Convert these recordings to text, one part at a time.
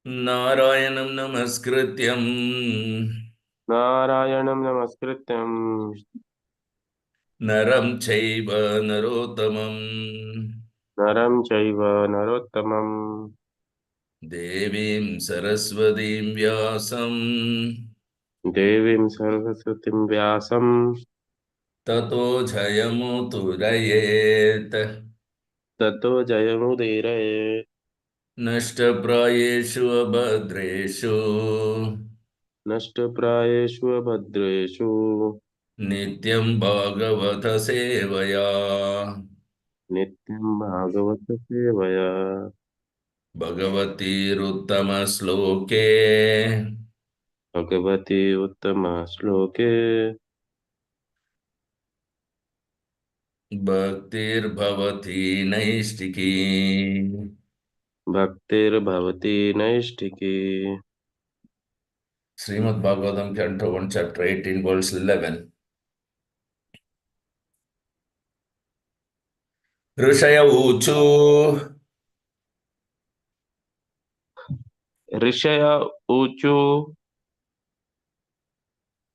नारायणं नमस्कृत्यं नारायणं नमस्कृत्यं नरं चैव नरोत्तमं नरं चैव नरोत्तमं देवीं सरस्वतीं व्यासं देवीं सरस्वतीं व्यासं ततो जयमुदीरयेत्। ततो जयमुदीरये। नष्टप्रायेषु अभद्रेषु नष्टप्रायेषु अभद्रेषु नित्यं भागवत सेवया नित्यं भागवतसेवया। भगवतीरुत्तमश्लोके भगवति उत्तमश्लोके भक्तिर्भवती नैष्टिकी। भक्तिर्भवति नैष्ठिकी। Srimad Bhagavatam, Canto 1, Chapter 18, verse 11. ऋषय ऊचु ऋषय ऊचु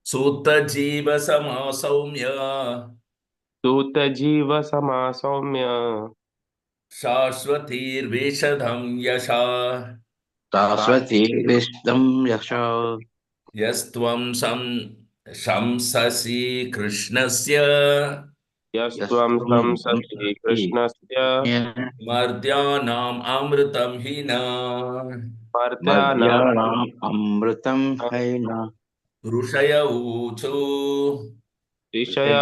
सूत जीव समासौम्य सूतजीवसमासौम्य शाश्वतीर्विशधं यशा शाश्वती विष्णुं यशो यस्त्वं शंससि कृष्णस्य यस्त्वं यस्त्वं संससि संससि कृष्णस्य मर्त्यानाम् अमृतं हि न मर्त्यानां मद्यानाम् अमृतं हैन ऋषय ऊचु ऋषय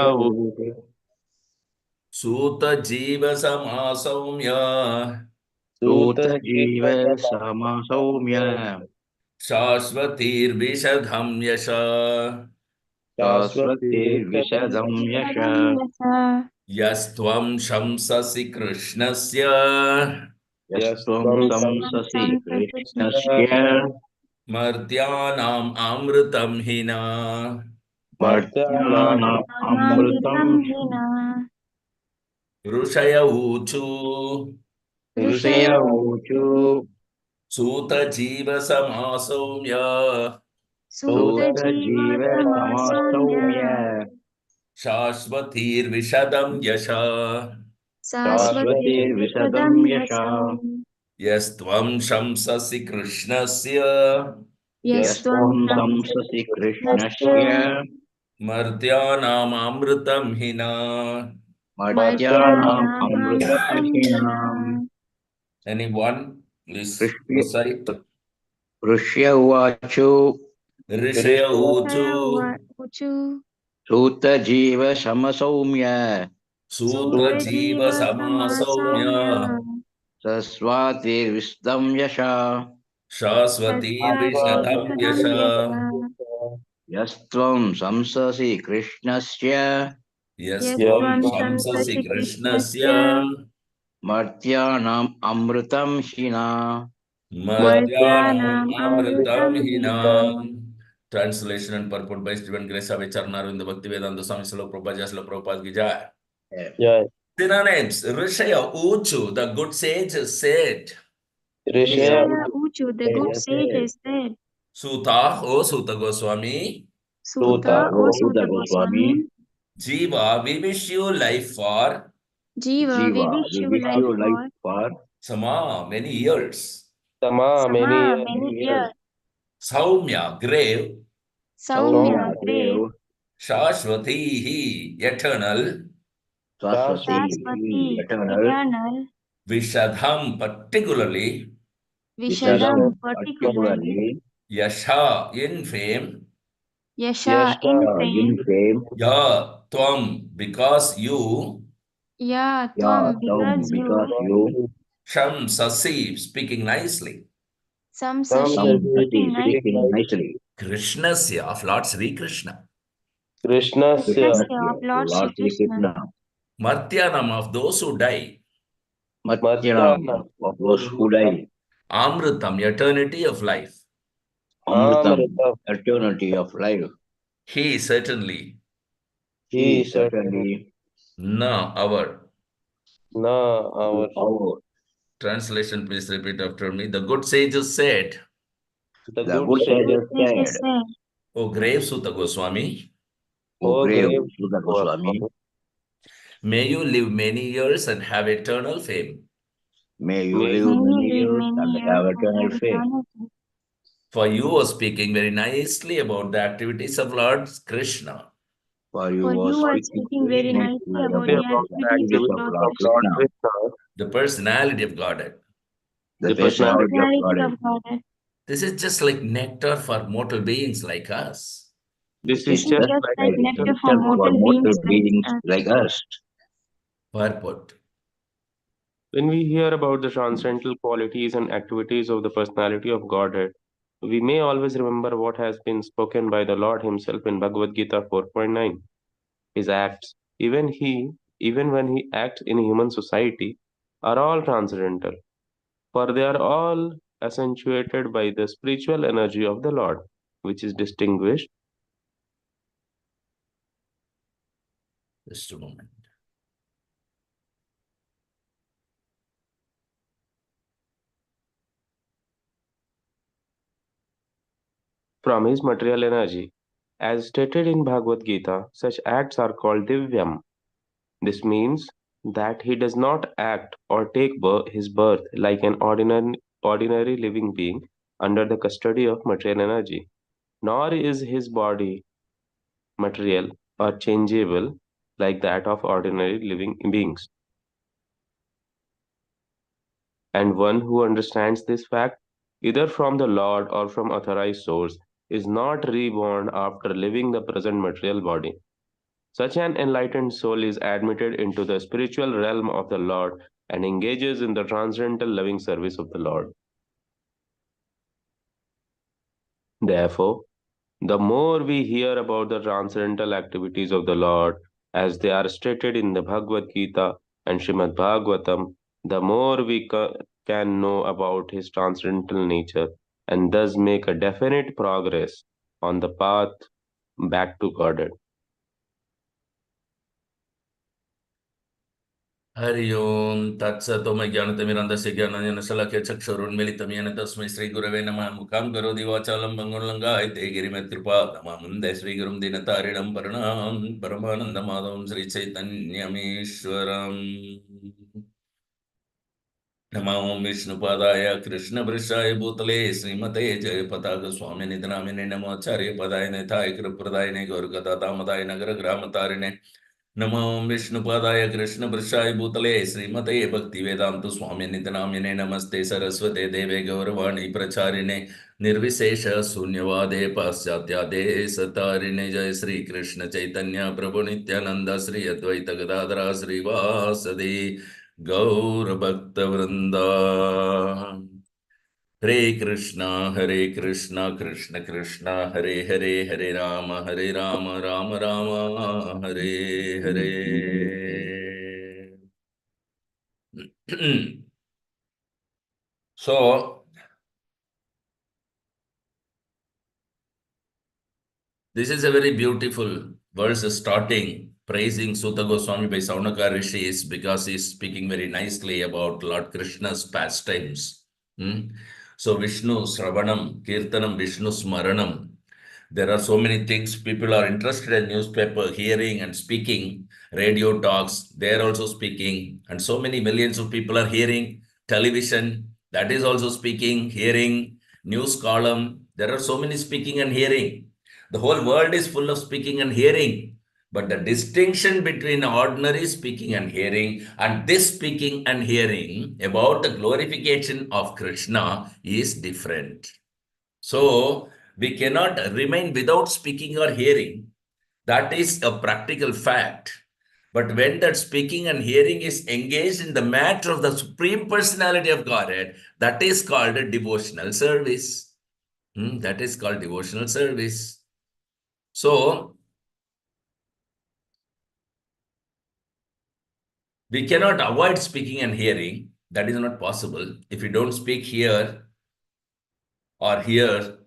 सूत जीव समासौम्य सूतजीव सूतजीवसमासौम्य समसौम्य शाश्वतीर्विशधं यश शाश्वतीर्विशदं यश शाश्वतीर्विशदं यस्त्वं शंससि कृष्णस्य यस्त्वं यस्त्वं संससि संसस्य कृष्णस्य मर्त्यानाम् अमृतं हि न मर्त्यानां मर्त्यानाम् अमृतं कृष्णमृतं हिना ऋषय ऊचु ऋषय ऋषय ऊचु सूत जीव समासौम्य सूतजीव सूतजीवसमासौम्य समसौम्य शाश्वतीर्विशदं यश शाश्वतीर्विशदं शाश्वतीर्विशदं यश यशः यस्त्वं शंससि कृष्णस्य यस्त्वं यस्त्वं संससि संससि कृष्णस्य कृष्णस्य मर्त्यानाम् अमृतं हि न मर्त्यानाम् अमृतं मर्त्यानाममृतं Hina हीनाम् Anyone, please Rishya recite. Rishya उवाच ऋषय ऊचु ऋषय ऊचु सूतजीव समसौम्य सूत जीव समासौम्य सूतजीवसमासौम्य सस्वातिर्विष्टं यशा शाश्वतीर्विशतं यश शाश्वतीर्विशदं यशः यस्त्वं संससि कृष्णस्य यस्त्वं यस्त्वं शंससि संससि कृष्णस्य कृष्णस्य मर्त्यानाम् अमृतं हिना मर्त्यानाम् मर्त्यानाम् अमृतं अमृतं हि हिना न. Translation and purport by Stephen Grace Avicharnaru in the Bhaktivedanta Swami Srila Prabhupada Ki Jai. जय Synonyms: Rishaya Uchu, the good sage said. ऋषय ऋषय ऊचु the good यस्य sages said Suta, O Suta Goswami, Suta सूता O Suta Suta Goswami Goswami Jiva, we wish you life for Jiva we जीवा wish we you wish life you life for for many years. Sama many Sama years. many many years. years Saumya, grave. Saumya Saumya great Dev Shashwatihi, eternal. Saraswati Saraswati eternal eternal Vishadham, particularly. Vishadam Vishadam particularly particularly Yasha, in fame. Yasha in Yashka in fame fame Ya, Tvam, because you. Ya Ya Tvam because Tam because you you Sham, Sasi, speaking nicely. Samsati Samsashi speaking Samsati speaking nicely nicely Krishnasya, of Lord Sri Krishna. Krishnasya Krishnasya Krishnasya of Lord Lord Shri Sri Krishna Krishna Martyanam, of those who die. Madhyana Matyanam of those who die Amritam, eternity of life. Amritam Amrita. eternity of life. He certainly. He He certainly certainly Na, our. na our our Translation, please repeat after me. The good sages said, The The good good sage, sage This is said, said. O grave Suta Goswami, O O grave grave Sutta Goswami, may you live many years and have eternal fame. may you may live May many you live years many and years have and eternal have fame. eternity. For you are speaking very nicely about the activities of Lord Krishna. For you For was you are speaking speaking very very nicely nicely about say the about about the the activities of activities of activities Lord Lord of Krishna, Lord Krishna, Krishna, The personality of Godhead. the the the personality personality of personality Godhead. of Godhead. This is just like nectar for mortal beings like us. This This is is This is just just just like like like nectar for nectar for mortal beings mortal like beings us. like us. Purport. when we hear about the transcendental qualities and activities of the personality of Godhead, we may always remember what has been spoken by the Lord Himself in Bhagavad Gita 4.9. His acts, even when He acts in human society, are all transcendental, for they are all accentuated by the spiritual energy of the Lord, which is distinguished Just a moment. from His material energy. As stated in Bhagavad Gita, such acts are called divyam. This means that he does not act or take his birth like an ordinary living being under the custody of material energy, nor is his body material or changeable like that of ordinary living beings. And one who understands this fact, either from the Lord or from authorized source, is not reborn after leaving the present material body. Such an enlightened soul is admitted into the spiritual realm of the Lord and engages in the transcendental loving service of the Lord. Therefore, the more we hear about the transcendental activities of the Lord as they are stated in the Bhagavad Gita and Srimad Bhagavatam, the more we can know about his transcendental nature and thus make a definite progress on the path back to Godhead. Hari ओम तत्सतोम ज्ञानतिमिरन्धस्य ज्ञानाञ्जनशलाकया चक्षुरुन्मीलितं येन तस्मै श्रीगुरवे नमः मुखं करोति वाचालं पङ्गुर्लङ्घयते गिरिमत्कृपातममुन्दे श्रीगुरुं दीनतारिणं परमानन्दमाधवं श्रीचैतन्यमीश्वरम् नमो विष्णुपादाय कृष्णवृषाय भूतले श्रीमते जयपताक स्वामिनिधि नामिने नमो आचार्यपदाय नेताय कृप्रदायिने गौरगदामदाय नगरग्रामतारिणे नमो विष्णुपादाय कृष्णवृषाय भूतले श्रीमते भक्तिवेदान्तु स्वामिनिधि नामिने नमस्ते सरस्वते देवे गौरवाणी प्रचारिणे निर्विशेष शून्यवादे पाश्चात्यादे सतारिणे जय श्री कृष्ण चैतन्य प्रभु नित्यानंद श्री अद्वैत गदाधर श्रीवासदि गौरभक्तवृंदा हरे Krishna Krishna Krishna Hare Hare Hare Ram Ram Ram Hare Hare So this is a very beautiful verse starting praising Sutta Goswami by Saunaka Rishis because he's speaking very nicely about Lord Krishna's pastimes. So Vishnu Sravanam, Kirtanam, Vishnu Smaranam. There are so many things. People are interested in newspaper, hearing and speaking, radio talks, they're also speaking. And so many millions of people are hearing television, that is also speaking, hearing, news column. There are so many speaking and hearing. The whole world is full of speaking and hearing. But the distinction between ordinary speaking and hearing and this speaking and hearing about the glorification of Krishna is different. So we cannot remain without speaking or hearing. That is a practical fact. But when that speaking and hearing is engaged in the matter of the Supreme Personality of Godhead, that is called a devotional service. That is called devotional service. So we cannot avoid speaking and hearing. That is not possible. If you don't speak here or here,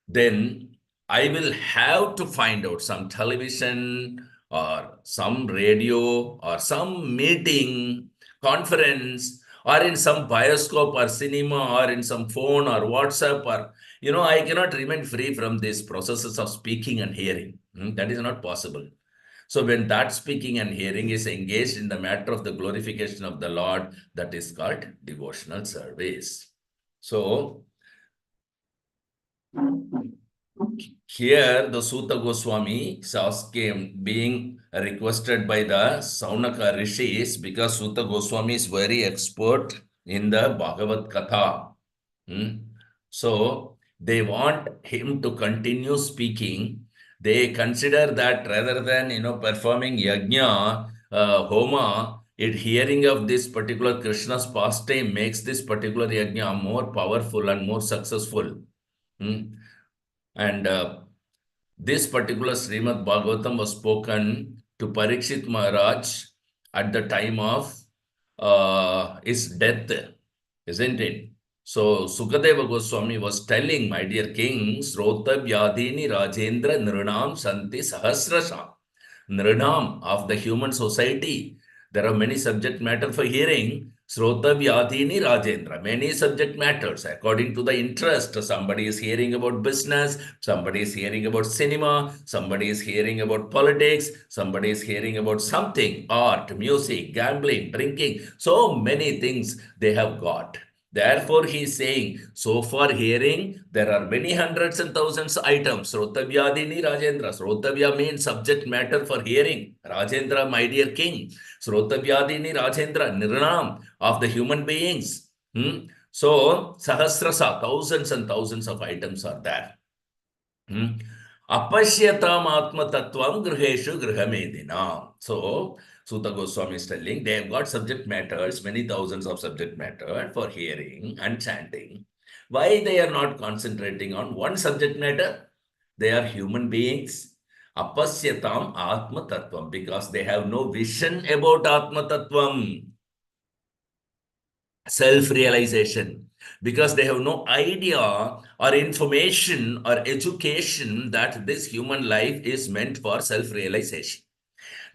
then I will have to find out some television or some radio or some meeting, conference, or in some bioscope or cinema or in some phone or WhatsApp or, I cannot remain free from these processes of speaking and hearing. That is not possible. So when that speaking and hearing is engaged in the matter of the glorification of the Lord, that is called devotional service. So here the Suta Goswami is asking, being requested by the Saunaka Rishis, because Suta Goswami is very expert in the Bhagavad Katha. So they want him to continue speaking. They consider that rather than performing yajna, homa, hearing of this particular Krishna's pastime makes this particular yajna more powerful and more successful. And this particular Srimad Bhagavatam was spoken to Parikshit Maharaj at the time of his death, isn't it? So Sukadeva Goswami was telling, my dear king, Srota Vyadini Rajendra Nrinam Santi Sahasrasha. Nrinam of the human society. There are many subject matter for hearing. Srota Vyadini Rajendra. Many subject matters according to the interest. Somebody is hearing about business. Somebody is hearing about cinema. Somebody is hearing about politics. Somebody is hearing about something. Art, music, gambling, drinking. So many things they have got. Therefore, he is saying, so for hearing, there are many hundreds and thousands items. Srotavyadini Rajendra. Srotavya means subject matter for hearing. Rajendra, my dear king. Srotavyadini Rajendra, Nirnam of the human beings. So, Sahasrasa, thousands and thousands of items are there. Apashyatam Atma Tattvam Griheshu Grihamedina. So, Suta Goswami is telling they have got subject matters, many thousands of subject matter for hearing and chanting. Why they are not concentrating on one subject matter? They are human beings. Apasyatam Atma Tattvam, because they have no vision about Atma Tattvam. Self-realization, because they have no idea or information or education that this human life is meant for self-realization.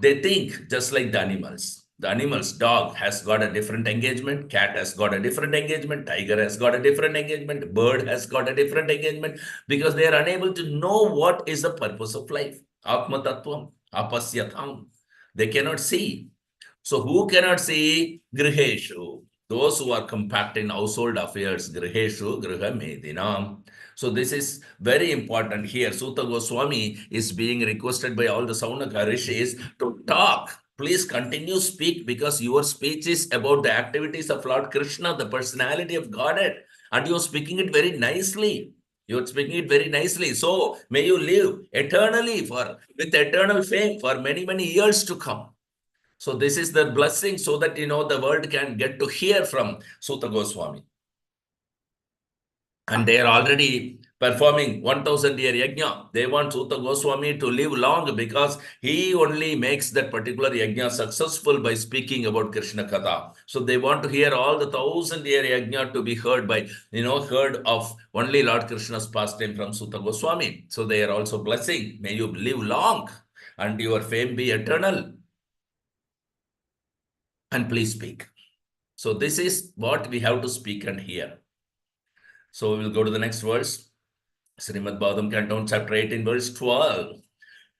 They think just like the animals. The animals, dog has got a different engagement, cat has got a different engagement, tiger has got a different engagement, bird has got a different engagement, because they are unable to know what is the purpose of life. Atma Tattvam, Apasyatam. They cannot see. So who cannot see? Griheshu. Those who are compact in household affairs, Griheshu, Griha Medinam. So this is very important here. Suta Goswami is being requested by all the Saunaka Rishis to talk. Please continue speak, because your speech is about the activities of Lord Krishna, the personality of Godhead. And you're speaking it very nicely. You're speaking it very nicely. So may you live eternally with eternal fame for many, many years to come. So this is the blessing, so that, the world can get to hear from Suta Goswami. And they are already performing 1000-year yajna. They want Suta Goswami to live long, because he only makes that particular yajna successful by speaking about Krishna Katha. So they want to hear all the 1000-year yajna to be heard by, heard of only Lord Krishna's pastime from Suta Goswami. So they are also blessing. May you live long and your fame be eternal. And please speak. So this is what we have to speak and hear. So we will go to the next verse. Srimad Bhagavatam Canton chapter 18 verse 12.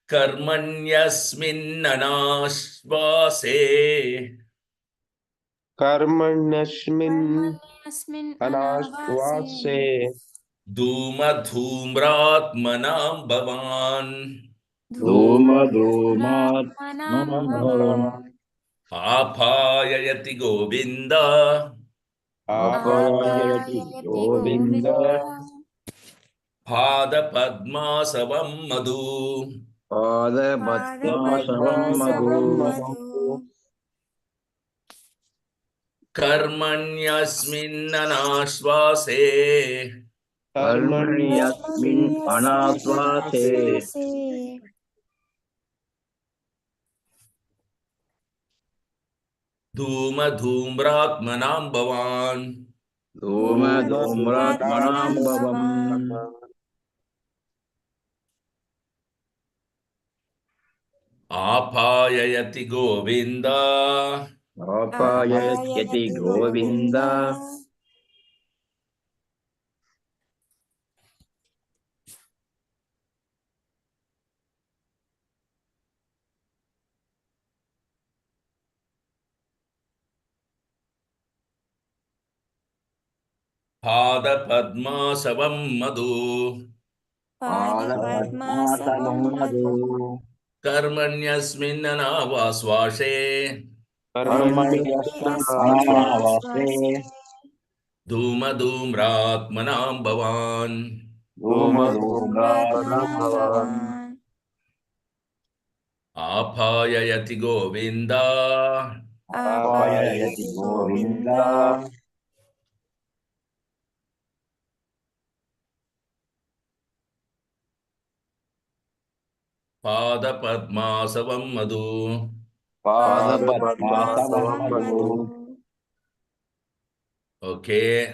Karmanyasmin anashvase Karmanyasmin Karmanyasmin anashvase Dhuma Dhumratmanam Bhavan Dhuma Dhuma Dhumatmanam Bhavan Apayayati Govinda Apayati Apayati Govinda Govinda Pada Padmasavam Madhu Pada Padmasavam Padpadmasavam Madhu Madhu Karmanyasmin anashvase Karmani Yasmin Anasvase Karmanyasminanasvase Dhuma Dhumratmanam Bhavan Dhuma Dhumratmanam Bhavam Apayayati Govinda Apayayati Govinda. Padapadmasavam madhu. पादपद्मासवं Madhu Karmanyasminnanavasvashe. Karmanyasvasve. कर्मण्यस्मिन्नाश्वासे Dhuma dhumratmanam bhavan. Dhuma धूमधूम्रात्मनां Dhumratmanam. भवान् Apayayati Govinda. Apayayati आपाययति Govind Govinda. Padapadmasavam madhu. Padapatmasavam पादपद्मासवं madhu. Madhu Okay.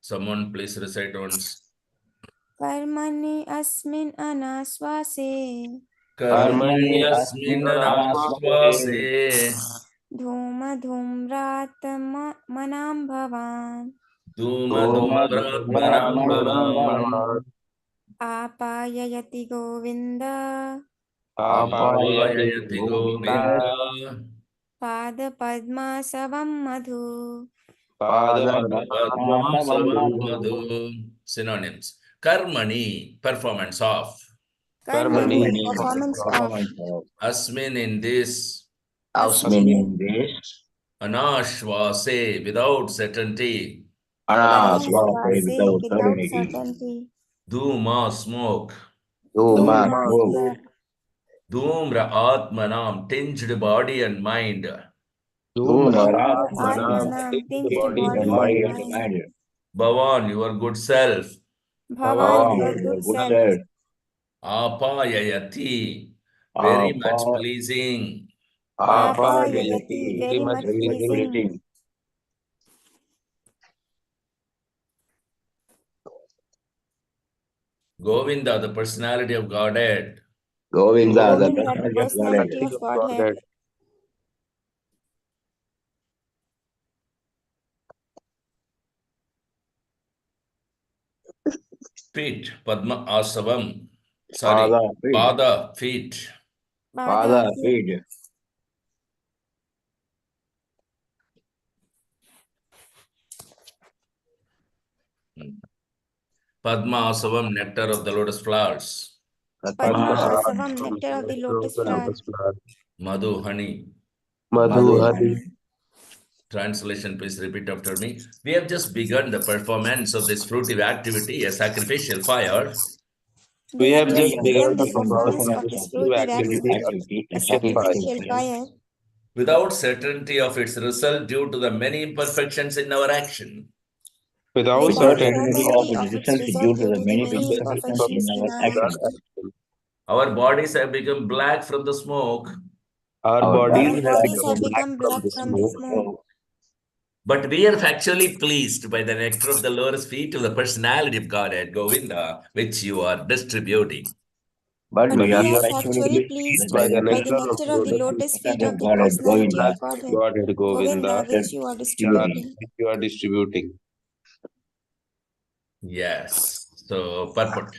Someone please recite once. कर्मणि अस्मिन् अनाश्वासे Karmani asmin Karmanyasminnanavasvase. anasvase. धूमधूम्रात्मनां भवान् Dhuma Dhuma dhumratmanam bhavan. Dhumratmanam. आपाययति Govind Apayayati Apayayati Govinda. Govinda. पादपद्मासवं Madhu Padapatmasavam Padmasavam madhu. madhu. Synonyms. Karmani, performance of. कर्मणि Karmani, Karmani, performance of performance of. Asmin in this. Asmin अस्मिन् in this. Anashvase, without certainty. Anasvase अनाश्वासे without without certainty. certainty Dhuma, smoke. Dhuma धूम smoke. smoke Dhumra atmanam, tinged body and mind. Dhumra Dhumratmanam. आत्मनां the tinged body The and body mind. body and and the mind mind. Bhavan, your good self. Bhavan Bhavan, your Bhavan, your good good self self. Apayayati, very much Apa, pleasing. आपाययति apayayati. very very much much Very much pleasing. pleasing pleasing. Govinda, the personality of Godhead. Govinda, the Govinda the personality of Godhead. personality of Of Godhead Godhead. Feet, Padma Asavam. Sorry, Pada, feet. Pada, feet. Pada Pada, feet feet. Padma Asavam, nectar of the lotus flowers. Padma, Padmasavam nectar of the lotus The flower lotus flower. Madhu, honey. Madhu, Madhu, honey. honey. Translation, please repeat after me. We have just begun the performance of this fruitive activity, a sacrificial fire. We We have have We just just have begun begun just the the begun the performance performance of performance of this of this new fruitive fruitive activity activity, of activity, a a sacrifice. sacrificial sacrificial fire, fire, Without certainty of its result due to the many imperfections in our action. Without without without certainty certainty of of certainty its of its results result due to due the to the many many imperfections in imperfections in our our our actions. action. action. Our bodies have become black from the smoke, Our Our bodies Our bodies have have bodies become have become black become from black the from the smoke, smoke, so, but we are factually pleased by the nectar of the lotus feet of the personality of Godhead, Govinda, which you are distributing. but but but we we are we are are factually factually pleased by the by the nectar of nectar of the lotus lotus feet feet of of the God at personality Govinda of of Godhead, Godhead Govinda, Govinda which you are distributing. distributing. which you are distributing. Yes. So, purport.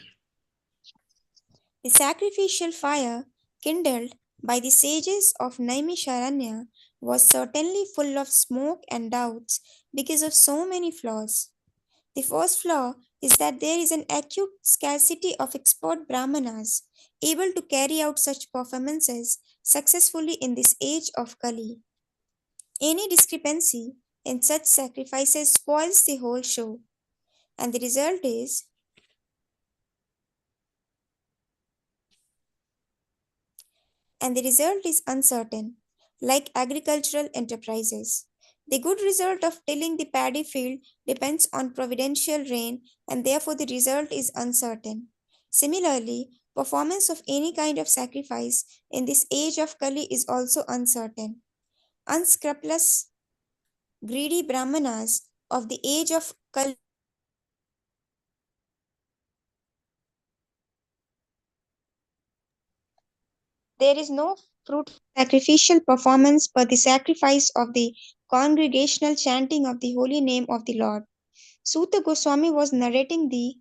The sacrificial fire kindled by the sages of Naimisharanya was certainly full of smoke and doubts because of so many flaws. The first flaw is that there is an acute scarcity of expert brahmanas able to carry out such performances successfully in this age of Kali. Any discrepancy in such sacrifices spoils the whole show, and the result is uncertain, like agricultural enterprises. The good result of tilling the paddy field depends on providential rain, and therefore the result is uncertain. Similarly, performance of any kind of sacrifice in this age of Kali is also uncertain. Unscrupulous, greedy brahmanas of the age of Kali There is no fruit sacrificial performance but the sacrifice of the congregational chanting of the holy name of the Lord. Suta Goswami was narrating the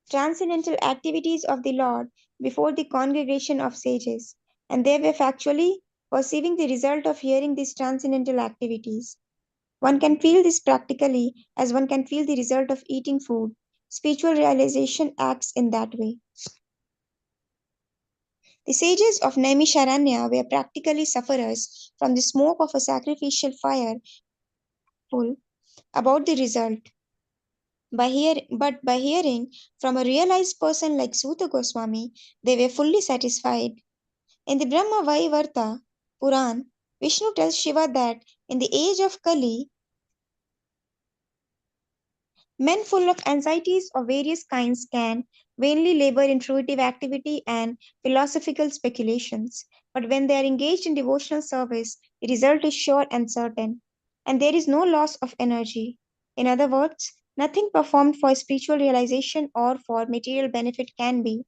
transcendental activities of the Lord before the congregation of sages, and they were factually perceiving the result of hearing these transcendental activities. One can feel this practically as one can feel the result of eating food. Spiritual realization acts in that way. The sages of Naimisharanya were practically sufferers from the smoke of a sacrificial fire, full about the result. But by hearing from a realized person like Suta Goswami, they were fully satisfied. In the Brahma Vaivarta Puran, Vishnu tells Shiva that in the age of Kali, men full of anxieties of various kinds can vainly labor in fruitive activity and philosophical speculations. But when they are engaged in devotional service, the result is sure and certain, and there is no loss of energy. In other words, nothing performed for spiritual realization or for material benefit can be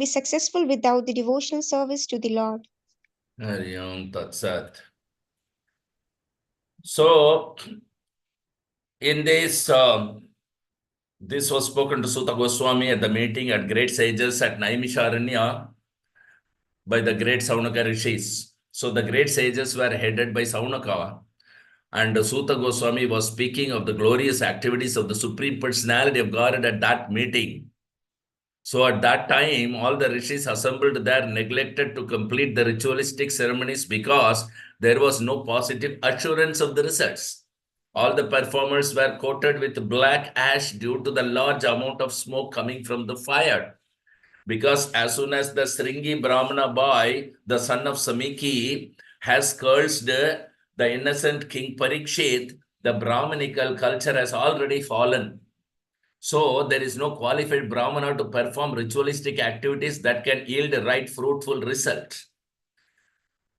successful without the devotional service to the Lord. Hari Om Tat Sat. So, in this was spoken to Suta Goswami at the meeting at great sages at Naimisharanya by the great Saunaka rishis. So the great sages were headed by Saunaka, and Suta Goswami was speaking of the glorious activities of the Supreme Personality of God at that meeting. So at that time, all the rishis assembled there neglected to complete the ritualistic ceremonies because there was no positive assurance of the results. All the performers were coated with black ash due to the large amount of smoke coming from the fire. Because as soon as the Sringi Brahmana boy, the son of Samiki, has cursed the innocent King Parikshit, the Brahmanical culture has already fallen. So there is no qualified Brahmana to perform ritualistic activities that can yield a right fruitful result.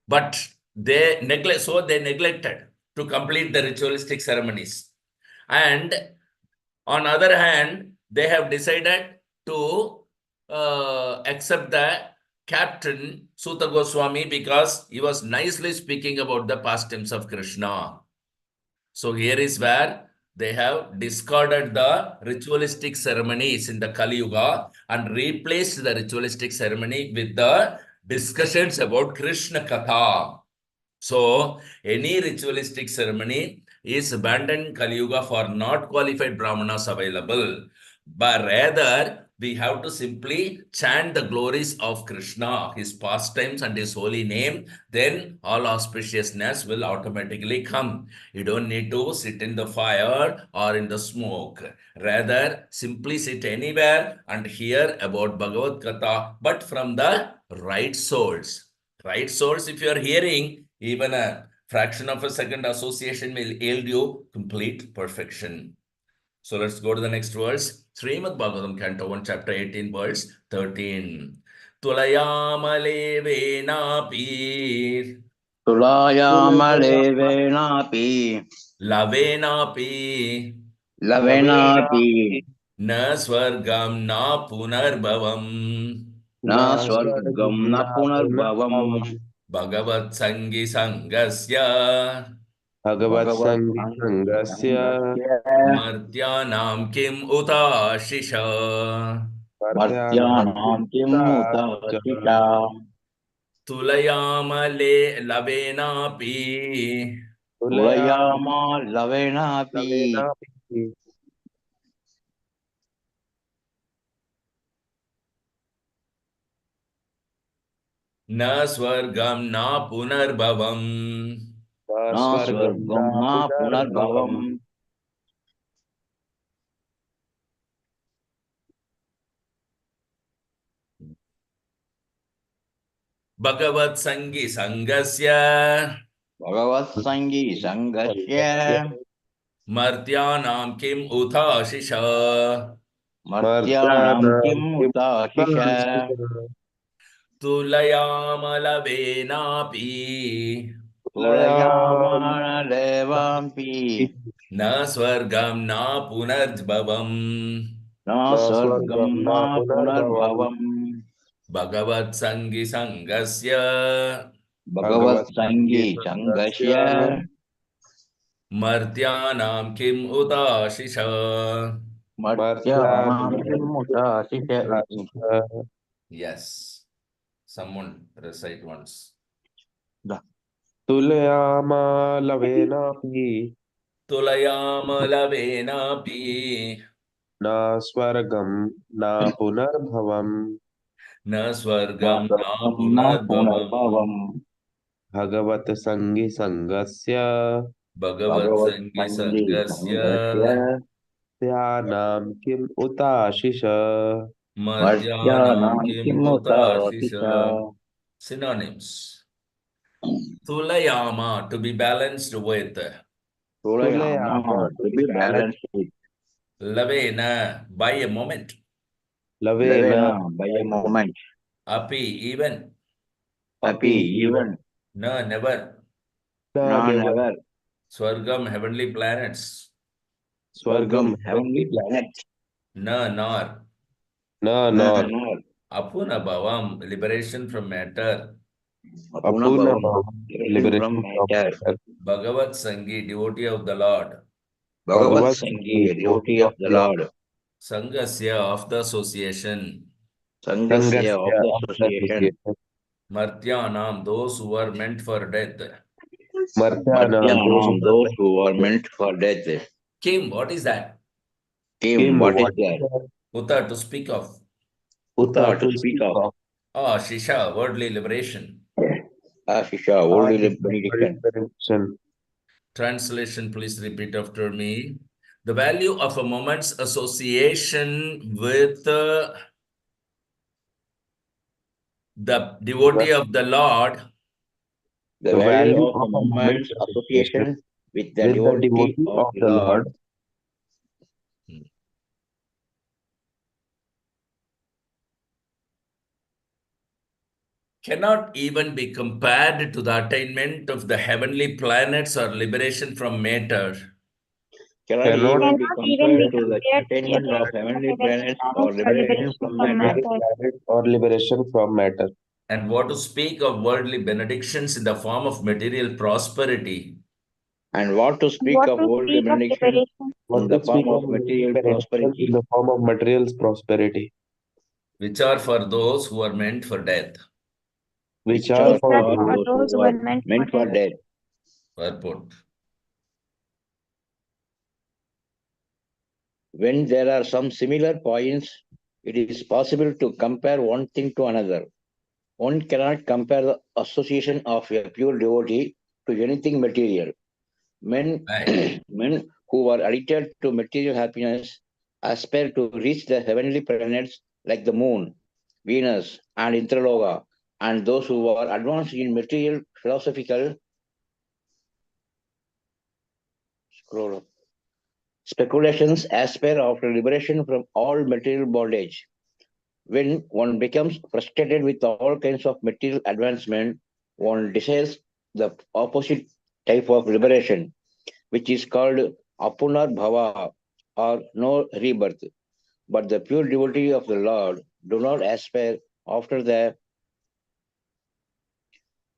But they neglected to complete the ritualistic ceremonies. And on other hand, they have decided to accept the captain Suta Goswami because he was nicely speaking about the pastimes of Krishna. So here is where they have discarded the ritualistic ceremonies in the Kali Yuga and replaced the ritualistic ceremony with the discussions about Krishna Katha. So any ritualistic ceremony is abandoned in Kali Yuga for not qualified Brahmanas available. But rather, we have to simply chant the glories of Krishna, his pastimes and his holy name. Then all auspiciousness will automatically come. You don't need to sit in the fire or in the smoke. Rather, simply sit anywhere and hear about Bhagavad Gita, but from the right source. Right source, if you are hearing, even a fraction of a second association will yield you complete perfection. So let's go to the next verse. Srimad Bhagavatam, Canto 1, Chapter 18, verse 13. Tulayamale venapi Tulayamalevenapi lavenapi lavenapi na swargam na punarbhavam na swargam na punarbhavam Bhagavat Sangi Sangasya Bhagavat bhagavat Sangi Sangasya sangasya Martyanam Kim Utashisha Partyanam martyanam kim Utascha mutasita Tulayamale Lavenapi Tulayam tulayama lavenapi Lavenapi Na Swargam Na Punarbhavam na Swargam swargam na na punarbhavam Punarbhavam Bhagavat Sangi Sangasya bhagavat sangi sangasya Martyanam Kim Utashisha martyanam kim Martyanam mutasisha Utascha Tulayamala Venapi tulayama levampi Na swargam na punarjbhavam. Na Na sargam swargam na na punarbhavam. punarbhavam. Bhagavat sangi sangasya. Bhagavat Bhagavat Sangi Sangasya. Sangasya. Martyanam kim utashisha. Martyanam Martyanam Kimutasisha. Utasisha. Yes. Someone recite once. Tulayama lavenapi. Tulayamalavenapi. Na swargam na punarbhavam. Na Na swargam na sargam na punarbhavam. punarbhavam. Bhagavat Sangi Sangasya. Bhagavat Bhagavat sangi Sangi sangasya. Sangasya. Tyanam kim utashisha. Martyanam Martyanam kim utashisha. Kimutasisha. Synonyms. Tulayama, to be balanced with. Tulayama Tulayama to to be be balanced. balanced with. Lavena, by a moment. Lavena Lavena by a moment. Api, even. Happy api even. even. No, never. Na Na never. never. Swargam, heavenly planets. Swargam Swargam heavenly heavenly planet. planet. No, nor. Na Na nor. nor. Apuna bhavam, liberation from matter. Apuna Apurna bhavam. Bhavam. Liberation from Liberation from matter. matter. Bhagavat Sangi, devotee of the Lord. Bhagavat Bhagavat Sangi, Sangi, devotee devotee of of the the Lord. Lord. Sangasya, of the association. Sangasya of Sangasya the of the association. association. Martyanam, those who are meant for death. Martyana, those who Martyanam, are those meant who are for death. meant for death. Kim, what is that? Kim, Kim, what is what is that? that? Uta, to speak of. Uta Uta, to to speak speak of. of. Ah, Shisha, worldly liberation. Ashisha, worldly Ashisha, worldly benediction. benediction. Translation, please repeat after me. The value of a moment's association with the devotee of the Lord The The value value of of a a moment's moment's association association with the with the devotee devotee of of the the Lord Lord cannot even be compared to the attainment of the heavenly planets or liberation from matter. cannot cannot even Cannot be even be compared to the compared to the attainment of attainment of heavenly heavenly planets or planets or liberation liberation from from matter. heavenly matter. planet or liberation from matter. And what to speak of worldly benedictions in the form of material prosperity. And what to speak What of to worldly speak of benediction liberation, in What the to speak form of of worldly material benediction in prosperity, the form of materials prosperity, Which are for those who are meant for death. which which are are which for are for those for those those who who are are meant for meant for death. death. Purport. When there are some similar points, it is possible to compare one thing to another. One cannot compare the association of a pure devotee to anything material. Men, Right. men who are addicted to material happiness aspire to reach the heavenly planets like the moon, Venus, and Indraloka, and those who are advanced in material philosophical scroll up, speculations aspire after liberation from all material bondage. When one becomes frustrated with all kinds of material advancement, one desires the opposite type of liberation, which is called apunar bhava or no rebirth. But the pure devotee of the Lord do not aspire after the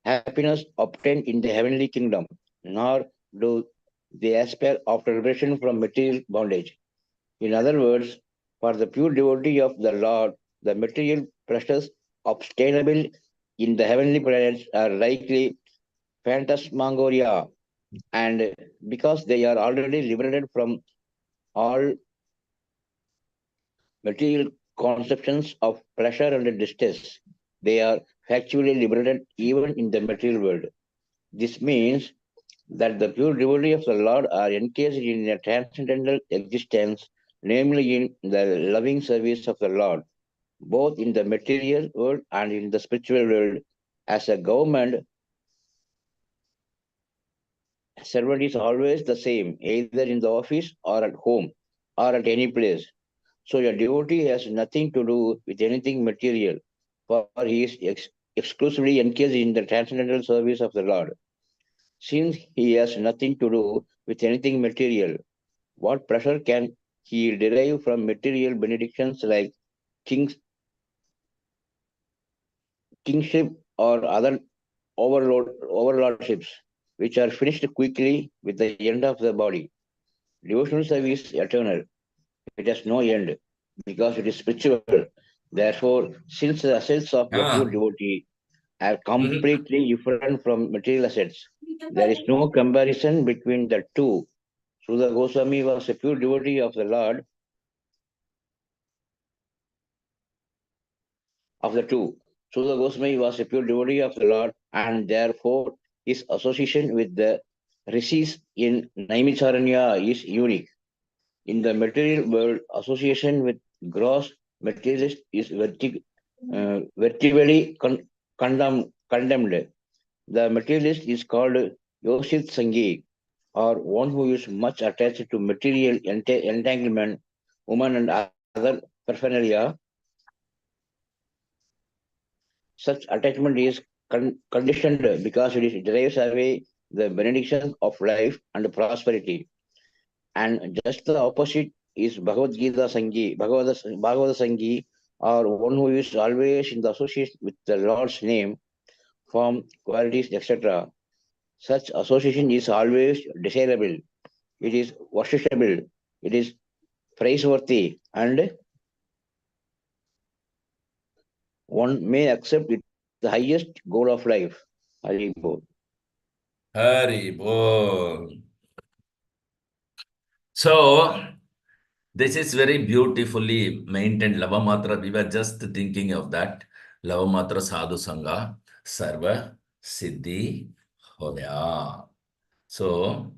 happiness obtained in the heavenly kingdom, nor do they aspire after liberation from material bondage. In other words, for the pure devotee of the Lord, the material pleasures obtainable in the heavenly planets are likely phantasmagoria, and because they are already liberated from all material conceptions of pleasure and distress, they are factually liberated even in the material world. This means that the pure devotee of the Lord are engaged in a transcendental existence, namely in the loving service of the Lord, both in the material world and in the spiritual world. As a government, servant is always the same, either in the office or at home or at any place. So a devotee has nothing to do with anything material, for he is exclusively engaged in the transcendental service of the Lord. since he has nothing to do with anything material. What pleasure can he derive from material benedictions like kingship or other overlordships, which are finished quickly with the end of the body? Devotional service is eternal. It has no end because it is spiritual. Therefore, since the assets of a pure Ah. devotee are Mhm. completely different from material assets, there is no comparison between the two. Sudha Goswami was a pure devotee of the Lord of the two. Sudha Goswami was a pure devotee of the Lord, and therefore his association with the rishis in Naimicharanya is unique. In the material world, association with gross materialist is vertically condemned. The materialist is called Yoshit Sangi, or one who is much attached to material entanglement, woman and other paraphernalia. Such attachment is conditioned because it drives away the benedictions of life and prosperity. And just the opposite is Bhagavad Gita Sangi, Bhagavad Sangi, or one who is always in the association with the Lord's name, form, qualities, etc. Such association is always desirable, it is worshipable, it is praiseworthy, and one may accept it the highest goal of life. Hari Bol. Hari Bol. So, this is very beautifully maintained. Lavamatra, we were just thinking of that. Lavamatra Sadhu Sangha, Sarva Siddhi Hoya. So,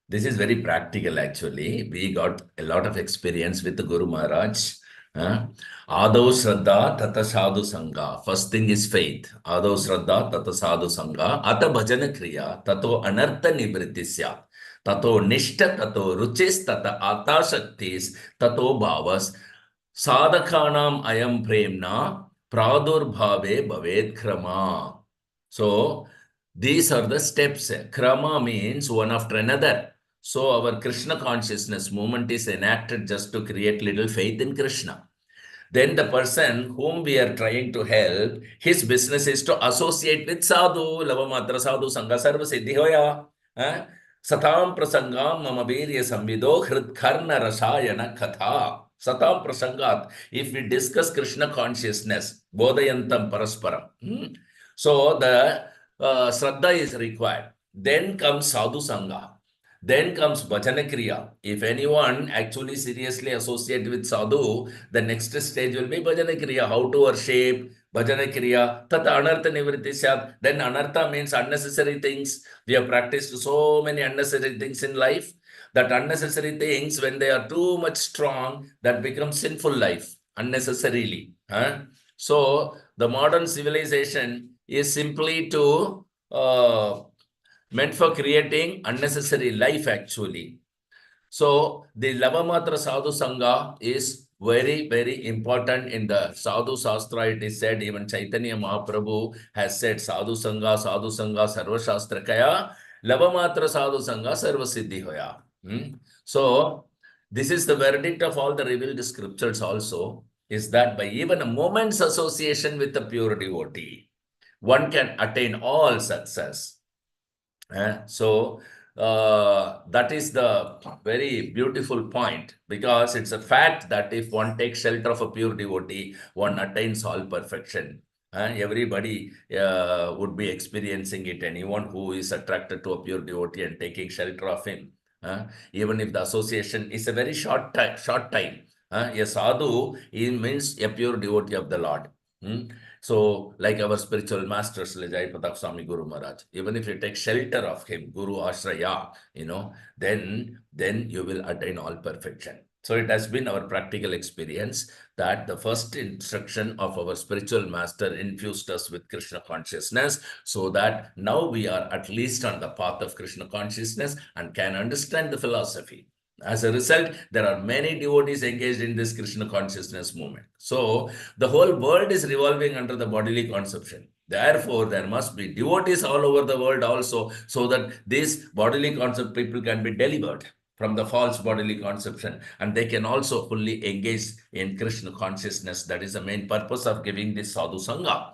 this is very practical actually. We got a lot of experience with the Guru Maharaj. Adau Shraddha Tata Sadhu Sangha. First thing is faith. Adau Shraddha Tata Sadhu Sangha. Ata Bhajana Kriya Tato Anartha Nivrittisya. Tato Nishta Tato Ruchis Tata Ata Shaktis Tato Bhavas. Sadhakanam Ayam Premna Pradurbhave Bhaved Krama. So, these are the steps. Krama means one after another. So our Krishna consciousness movement is enacted just to create little faith in Krishna. Then the person whom we are trying to help, his business is to associate with sadhu, lavamatra sadhu, sangha sarva siddhi hoya. Satam prasangam mama virya samvido hritkarna rasayana katha. Satam prasangat. If we discuss Krishna consciousness, bodhayantam parasparam. So the Shraddha is required. Then comes sadhu sangha. Then comes bhajana kriya. If anyone actually seriously associate with sadhu, the next stage will be bhajana kriya. How to worship, bhajana kriya, tata anartha nivritti syat. Then anartha means unnecessary things. We have practiced so many unnecessary things in life. That unnecessary things, when they are too much strong, that becomes sinful life unnecessarily. So the modern civilization is simply to meant for creating unnecessary life actually. So the Lavamatra Sadhu Sangha is very, very important in the Sadhu Shastra. It is said, even Chaitanya Mahaprabhu has said, Sadhu Sangha, Sarva Shastra Kaya, Lavamatra Sadhu Sangha, Sarva Siddhi Hoya. So this is the verdict of all the revealed scriptures also, is that by even a moment's association with the pure devotee, one can attain all success. So that is the very beautiful point, because it's a fact that if one takes shelter of a pure devotee, one attains all perfection. Everybody would be experiencing it. Anyone who is attracted to a pure devotee and taking shelter of him, even if the association is a very short time. A sadhu, he means a pure devotee of the Lord. So, like our spiritual masters, Lejai Pratap Swami Guru Maharaj, even if you take shelter of him, Guru Ashraya, then you will attain all perfection. So it has been our practical experience that the first instruction of our spiritual master infused us with Krishna consciousness, so that now we are at least on the path of Krishna consciousness and can understand the philosophy. As a result, there are many devotees engaged in this Krishna consciousness movement. So the whole world is revolving under the bodily conception. Therefore, there must be devotees all over the world also, so that these bodily concept people can be delivered from the false bodily conception, and they can also fully engage in Krishna consciousness. That is the main purpose of giving this sadhu sangha.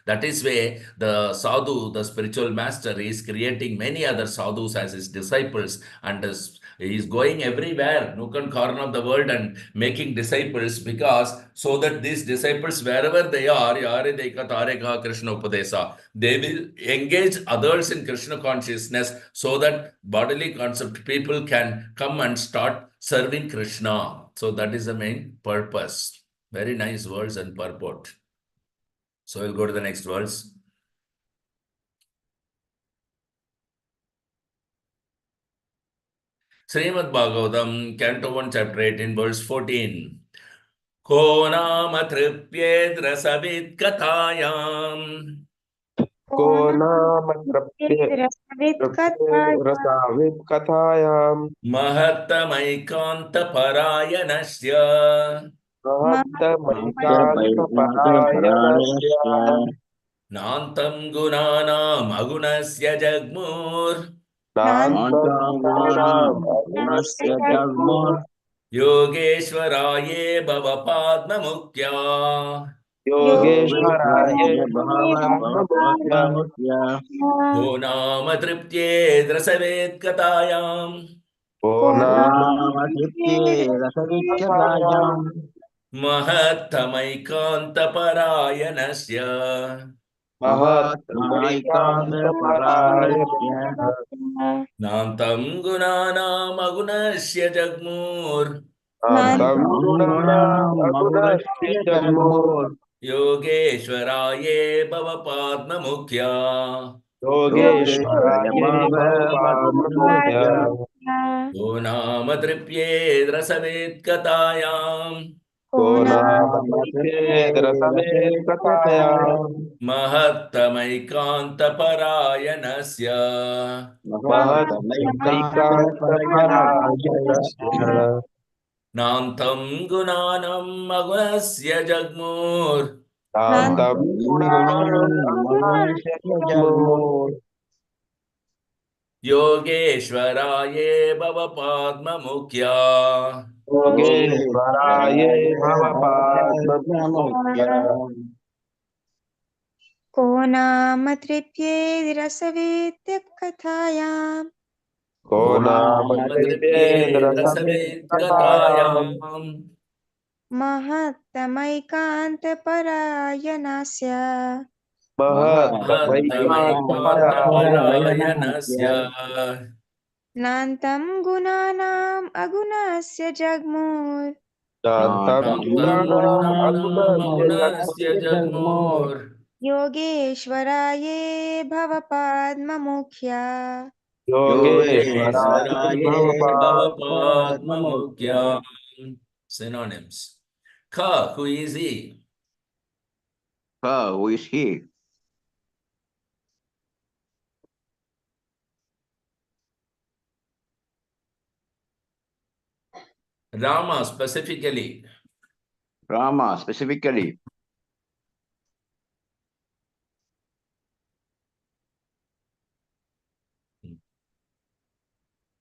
That is why the sadhu, the spiritual master, is creating many other sadhus as his disciples, and he is going everywhere, nook and corner of the world, and making disciples, because so that these disciples, wherever they are, yare deka tare ka Krishna upadesa, they will engage others in Krishna consciousness, so that bodily concept people can come and start serving Krishna. So that is the main purpose. Very nice words and purport. So we'll go to the next verse. Srimad Bhagavatam, Canto 1, Chapter 18, verse 14. Ko nama tripyed rasavid katayam को नाम तृप्ये रसाविद कथायाम mahatamaikanta parayanasya महत्तमैकान्त परायणस्य nantam gunanam agunasya jagmur नान्तं गुणानाम् अगुणस्य जग्मुर् yogeshwaraye bhava padma mukya योगेश्वराय भवमुख्य ko nama tripyed rasavid katayam को नाम mahatamaikantaparayanasya महत्तमैकान्तपरायणस्य nantam gunanam agunasya jagmur नान्तं गुणानाम् अगुणस्य जग्मुर् yogeshwaraye bhava padma mukya योगेश्वराय भवमुख्य ko nama tripyed rasavid katayam को नाम रसवेद कथायाम् mahatamaikantaparayanasya महत्तमैकान्तपरायणस्य nantam gunanam agunasya jagmur शान्तं गुणानाम् अगुणस्य जग्मुर् yogeshwaraye bhava padma mukya योगेश्वराय भवपाद्ममुख्य को नाम तृप्येद्रसवेद्य कथायाम् को नाम tripyed रसवेद rasavid कथायाम् katayam महत्तमैकान्तपरायणस्य mahatamaikantaparayanasya महत्तमैकान्तपरायणस्य नान्तं गुणानाम् अगुणस्य जग्मुर् शान्तं nantam गुणानाम् gunanam अगुणस्य agunasya जग्मुर् jagmur योगेश्वराये भवपाद्ममुख्या योगेश्वराय yogeshwaraye bhava padma भवपाद्ममुख्य mukya. Synonyms. Ka, who is he? Who is he? Rama, specifically. Rama, specifically.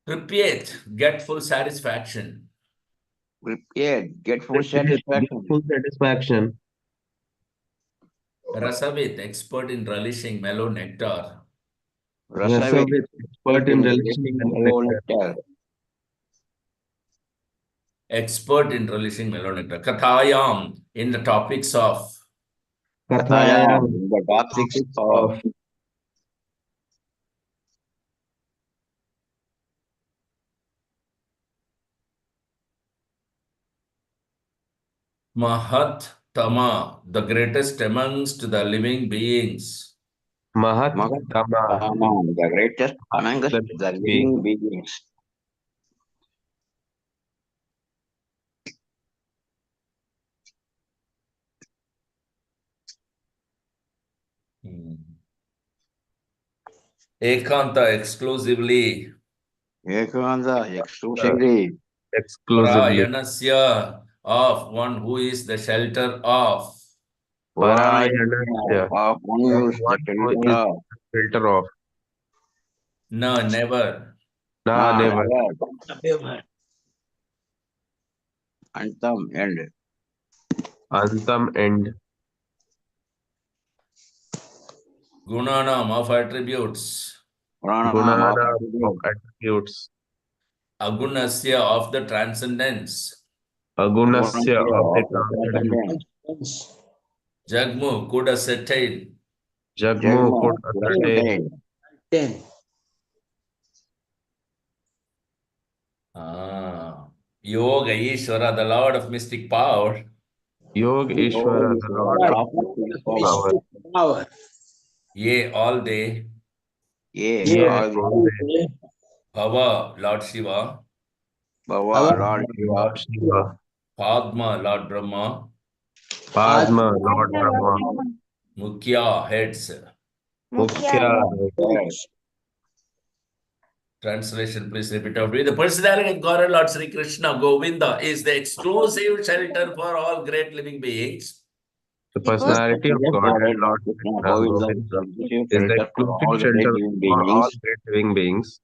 Pripyat, get full satisfaction. Prepared, get full satisfaction. full satisfaction. Rasavit, expert in relishing mellow nectar. Rasavit, Expert in relishing mellow nectar. Expert in relishing mellow nectar. Kathayam, in the topics of. Kathayam, the topics of Mahat Tama, the greatest amongst the living beings. Mahatama, the greatest amongst the the living beings. Ekanta, exclusively. Ekanta, exclusively. exclusively. Prayanasya, of one who is the shelter of. Parayanasya, of of unused the one who is filter of. filter of. No, never. Never. Never. Antam, end. Antam, end. Gunanam of attributes. Pranam of Gunana of attribute. attributes. Agunasya of the transcendence. Agunasya Agunasya of the of the transcendence. transcendence. Jagmu could ascertain. Jagmu could Jagma, ascertain. Ten. Yoga Ishvara, the Lord of mystic power. Yoga Ishvara, the Lord of power. Power. Ye all day. Yea, Yea, all all day. Bhava, Lord Shiva. Bhava, Lord Shiva. Lord Shiva. Padma, Lord Brahma. Padma, Lord Padma, Lord Brahma. Shiva. Mukhya, heads. Mukhya, Mukhya, Lord. Yes. Translation, please repeat after me. The personality of God and Lord Sri Krishna, Govinda, is the exclusive shelter for all great living beings. the The personality of God and Lord Krishna, Govinda Govinda, is is the shelter for all exclusive the great shelter living for all beings. great living beings.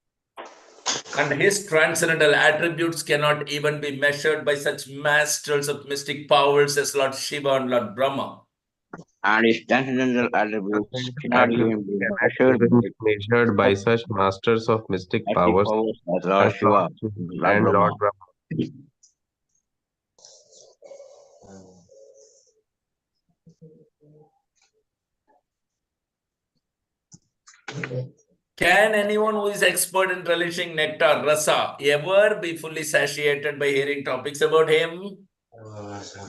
And his transcendental attributes cannot even be measured by such masters of mystic powers as Lord Shiva and Lord Brahma. And his transcendental attributes cannot even Attributes be cannot measured even by be measured by such masters of mystic active powers powers as Lord as Shiva, Lord Shiva Lord and Brahma. Lord Brahma. Can anyone who is expert in relishing nectar, rasa, ever be fully satiated by hearing topics about him?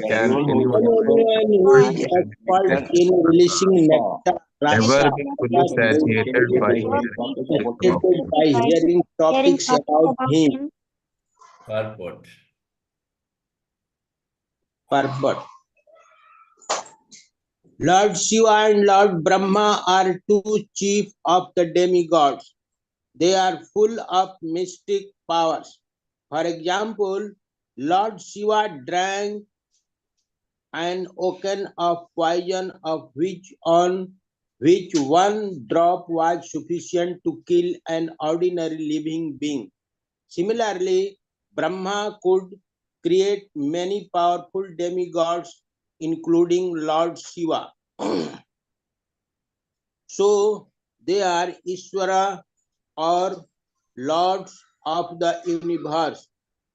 Can anyone Anyone who is expert in releasing nectar, ever rasa, be fully satiated by hearing topics about satiated him? by hearing Hearing topics topics about about him? him. Purport. Purport. Lord Shiva and Lord Brahma are two chief of the demigods. They are full of mystic powers. For example, Lord Shiva drank an ocean of poison of which one drop was sufficient to kill an ordinary living being. Similarly, Brahma could create many powerful demigods, including Lord Shiva. So they are Ishvara or lords of the universe,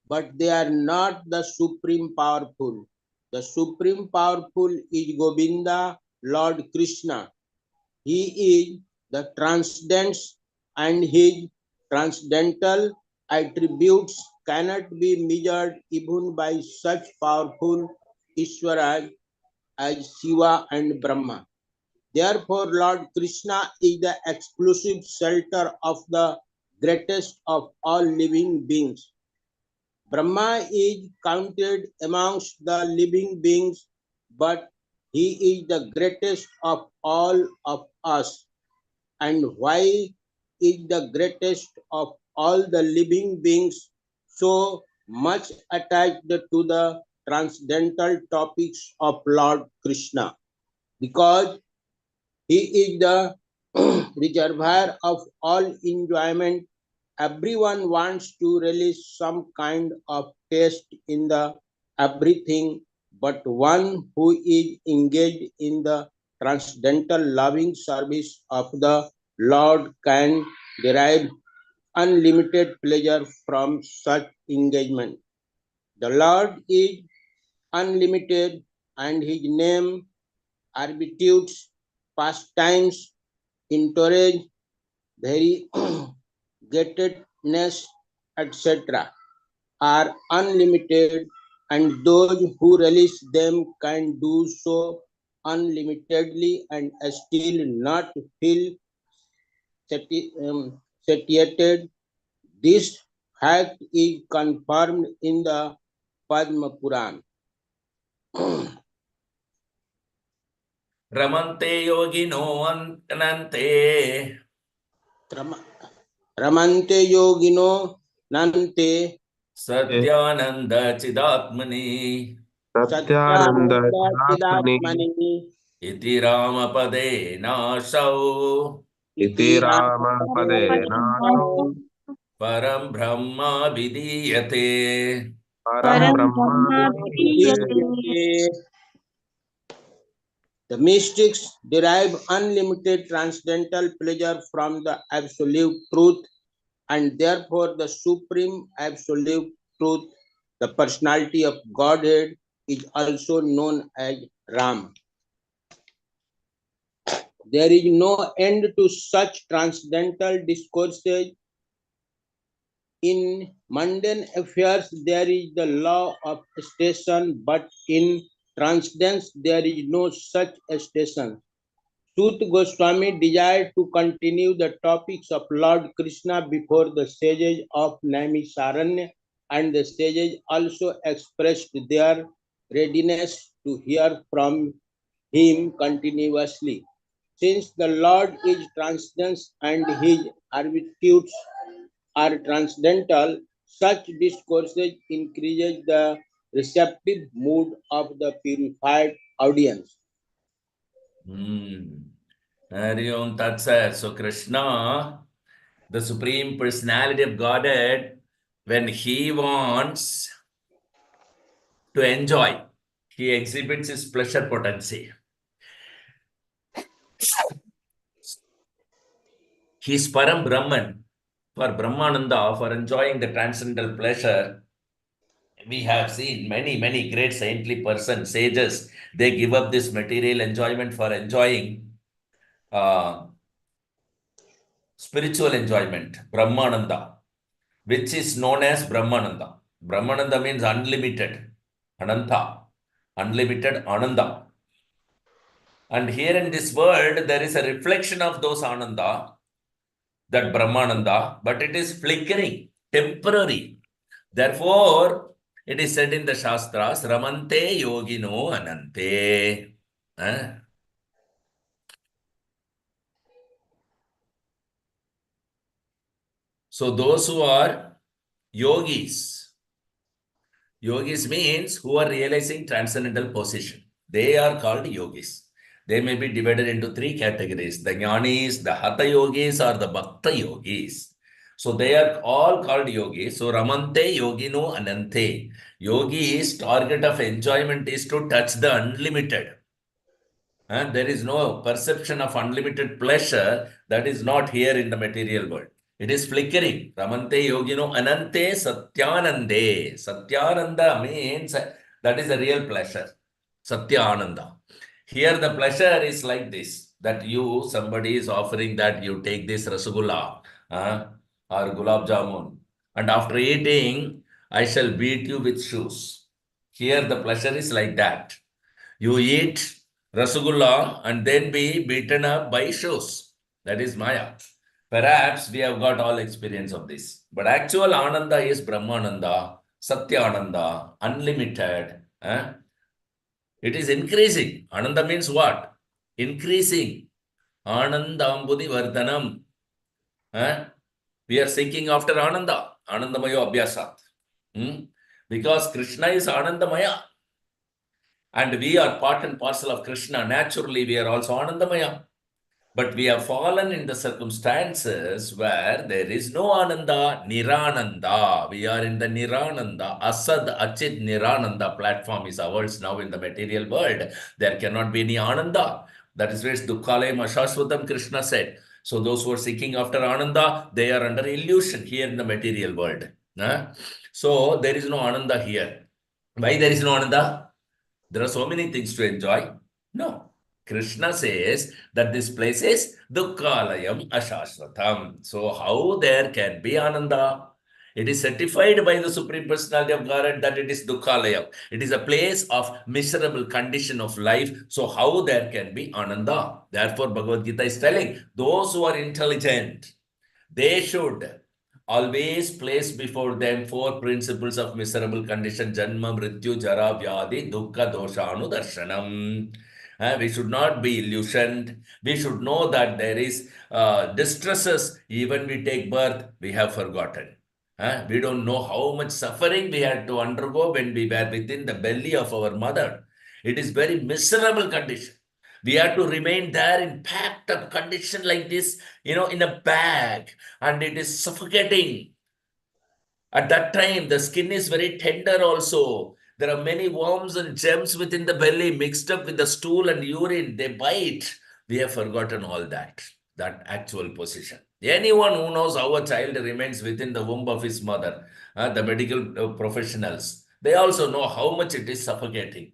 but they are not the supreme powerful. The supreme powerful is Govinda, Lord Krishna. He is the transcendence, and his transcendental attributes cannot be measured even by such powerful Ishwaras as Shiva and Brahma. Therefore, Lord Krishna is the exclusive shelter of the greatest of all living beings. Brahma is counted amongst the living beings, but he is the greatest of all of us. And why is the greatest of all the living beings so much attached to the transcendental topics of Lord Krishna? Because he is the reservoir of all enjoyment. Everyone wants to release some kind of taste in the everything, but one who is engaged in the transcendental loving service of the Lord can derive unlimited pleasure from such engagement. The Lord is unlimited, and his name, arbitudes, pastimes, entourage, variegatedness, etc. are unlimited, and those who relish them can do so unlimitedly and still not feel satiated. This fact is confirmed in the Padma Puran. Ramante yogino anante. Ramante yogino nante Satyananda Chidatmani. Satyananda satyananda Chidatmani chidatmani Iti Ramapade Nashau इति रामपदे नासौ Param Brahma Vidiyate. परं Param Brahma Brahma विदीयते. Vidiyate. The mystics derive unlimited transcendental pleasure from the absolute truth, and therefore the supreme absolute truth, the personality of Godhead, is also known as Ram. There is no end to such transcendental discourses. In mundane affairs, there is the law of station, but in transcendence, there is no such station. Sut Goswami desired to continue the topics of Lord Krishna before the sages of Naimisharanya, and the sages also expressed their readiness to hear from him continuously. Since the Lord is transcendent and his attributes are transcendental, such discourses increases the receptive mood of the purified audience. Hari Om Tat Sat. So Krishna, the Supreme Personality of Godhead, when he wants to enjoy, he exhibits his pleasure potency. He is Param Brahman. For Brahmananda, for enjoying the transcendental pleasure, we have seen many great saintly persons, sages, they give up this material enjoyment for enjoying spiritual enjoyment, Brahmananda, which is known as Brahmananda. Brahmananda means unlimited, Ananta, unlimited Ananda. And here in this world, there is a reflection of those Ananda, that Brahmananda, but it is flickering, temporary. Therefore, it is said in the Shastras, Ramante Yogino Anante. So those who are yogis, yogis means who are realizing transcendental position. They are called yogis. They may be divided into three categories: the jnanis, the hatha yogis, or the bhakta yogis. So they are all called yogis. So Ramante Yogino Anante. Yogi's target of enjoyment is to touch the unlimited. There is no perception of unlimited pleasure that is not here in the material world. It is flickering. Ramante Yogino Anante Satyanande. Satyananda means that is a real pleasure. Satyananda. Here the pleasure is like this, that somebody is offering that you take this rasgulla or gulab jamun, and after eating, I shall beat you with shoes. Here the pleasure is like that. You eat rasgulla and then be beaten up by shoes. That is Maya. Perhaps we have got all experience of this. But actual Ananda is Brahmananda, Satyananda, unlimited. It is increasing. Ananda means what? Increasing. Anandambudi Vardhanam. We are seeking after Ananda. Anandamaya Abhyasat. Because Krishna is Anandamaya. And we are part and parcel of Krishna. Naturally, we are also Anandamaya. But we have fallen in the circumstances where there is no Ananda, Nirananda. We are in the Nirananda, Asad, Achit, Nirananda platform is ours now in the material world. There cannot be any Ananda. That is where Dukkalayam Ashashvatam Krishna said. So those who are seeking after Ananda, they are under illusion here in the material world. So there is no Ananda here. Why there is no Ananda? There are so many things to enjoy. No. Krishna says that this place is Dukkhalayam Ashashvatam. So how there can be Ananda? It is certified by the Supreme Personality of Godhead that it is Dukkhalayam. It is a place of miserable condition of life. So how there can be Ananda? Therefore, Bhagavad Gita is telling those who are intelligent, they should always place before them four principles of miserable condition: Janma, Mrityu, Jara, Vyadi, Dukkha, Doshanu, Darshanam. We should not be illusioned. We should know that there is distresses. Even we take birth, we have forgotten. We don't know how much suffering we had to undergo when we were within the belly of our mother. It is very miserable condition. We have to remain there in packed up condition like this, in a bag, and it is suffocating. At that time, the skin is very tender also. There are many worms and germs within the belly mixed up with the stool and urine. They bite. We have forgotten all that actual position. Anyone who knows how a child remains within the womb of his mother, the medical professionals, they also know how much it is suffocating.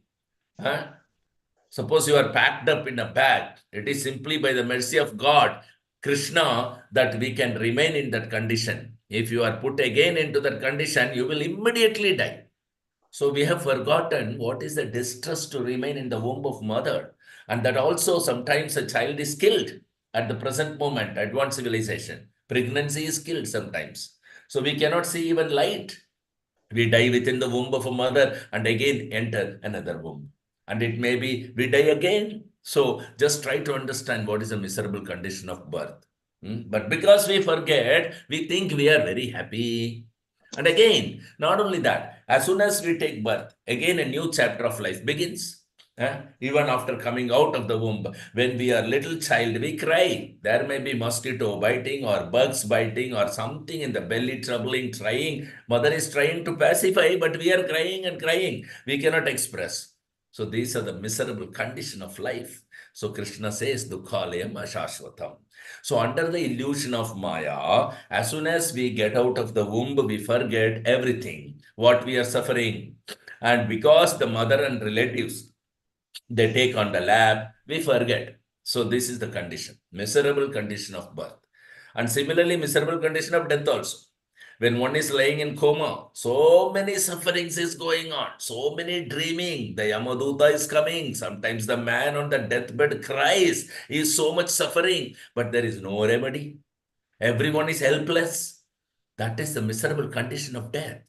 Suppose you are packed up in a bag. It is simply by the mercy of God, Krishna, that we can remain in that condition. If you are put again into that condition, you will immediately die. So we have forgotten what is the distress to remain in the womb of mother. And that also sometimes a child is killed at the present moment, advanced civilization. Pregnancy is killed sometimes. So we cannot see even light. We die within the womb of a mother and again enter another womb. And it may be we die again. So just try to understand what is a miserable condition of birth. But because we forget, we think we are very happy. And again, not only that, as soon as we take birth, again a new chapter of life begins. Even after coming out of the womb, when we are little child, we cry. There may be mosquito biting or bugs biting or something in the belly troubling, trying. Mother is trying to pacify, but we are crying and crying. We cannot express. So these are the miserable condition of life. So Krishna says, Dukhalayam Ashashvatam. So under the illusion of Maya, as soon as we get out of the womb, we forget everything, what we are suffering. And because the mother and relatives, they take on the lap, we forget. So this is the condition, miserable condition of birth. And similarly, miserable condition of death also. When one is lying in coma, so many sufferings is going on, so many dreaming. The Yamaduta is coming. Sometimes the man on the deathbed cries. He is so much suffering, but there is no remedy. Everyone is helpless. That is the miserable condition of death.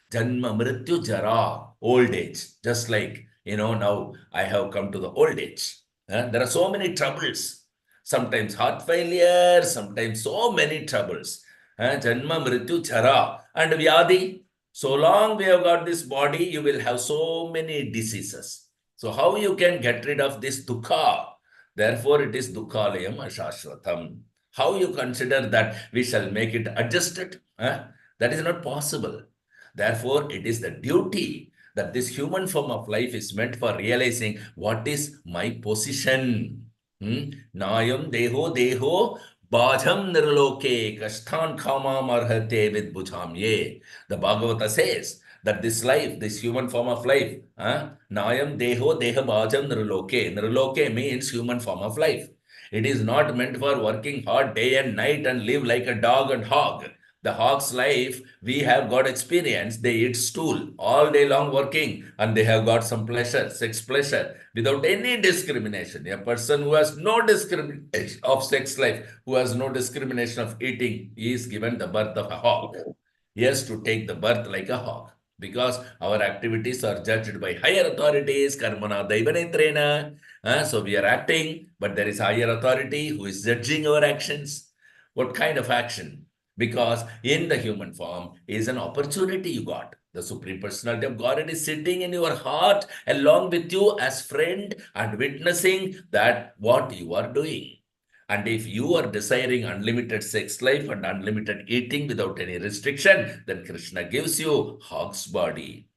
Janma, Mrityu, Jara, old age. Just like, now I have come to the old age. There are so many troubles. Sometimes heart failure, sometimes so many troubles. Janma, Mrityu, Jara, and Vyadi. So long we have got this body, you will have so many diseases. So how you can get rid of this dukkha? Therefore, it is dukkhalayam ashashvatam. How you consider that we shall make it adjusted? That is not possible. Therefore, it is the duty that this human form of life is meant for realizing what is my position. Nayam deho bhajam nirloke kashthan khamam arhate vid bhujam ye. The Bhagavata says that this life, this human form of life, Nayam deho bhajam nirloke. Nirloke means human form of life. It is not meant for working hard day and night and live like a dog and hog. The hog's life, we have got experience. They eat stool all day long working and they have got some pleasure, sex pleasure, without any discrimination. A person who has no discrimination of sex life, who has no discrimination of eating, he is given the birth of a hog. He has to take the birth like a hog because our activities are judged by higher authorities, karmana daivanetrena. So we are acting, but there is higher authority who is judging our actions. What kind of action? Because in the human form is an opportunity you got. The Supreme Personality of Godhead is sitting in your heart along with you as friend and witnessing that what you are doing. And if you are desiring unlimited sex life and unlimited eating without any restriction, then Krishna gives you hog's body.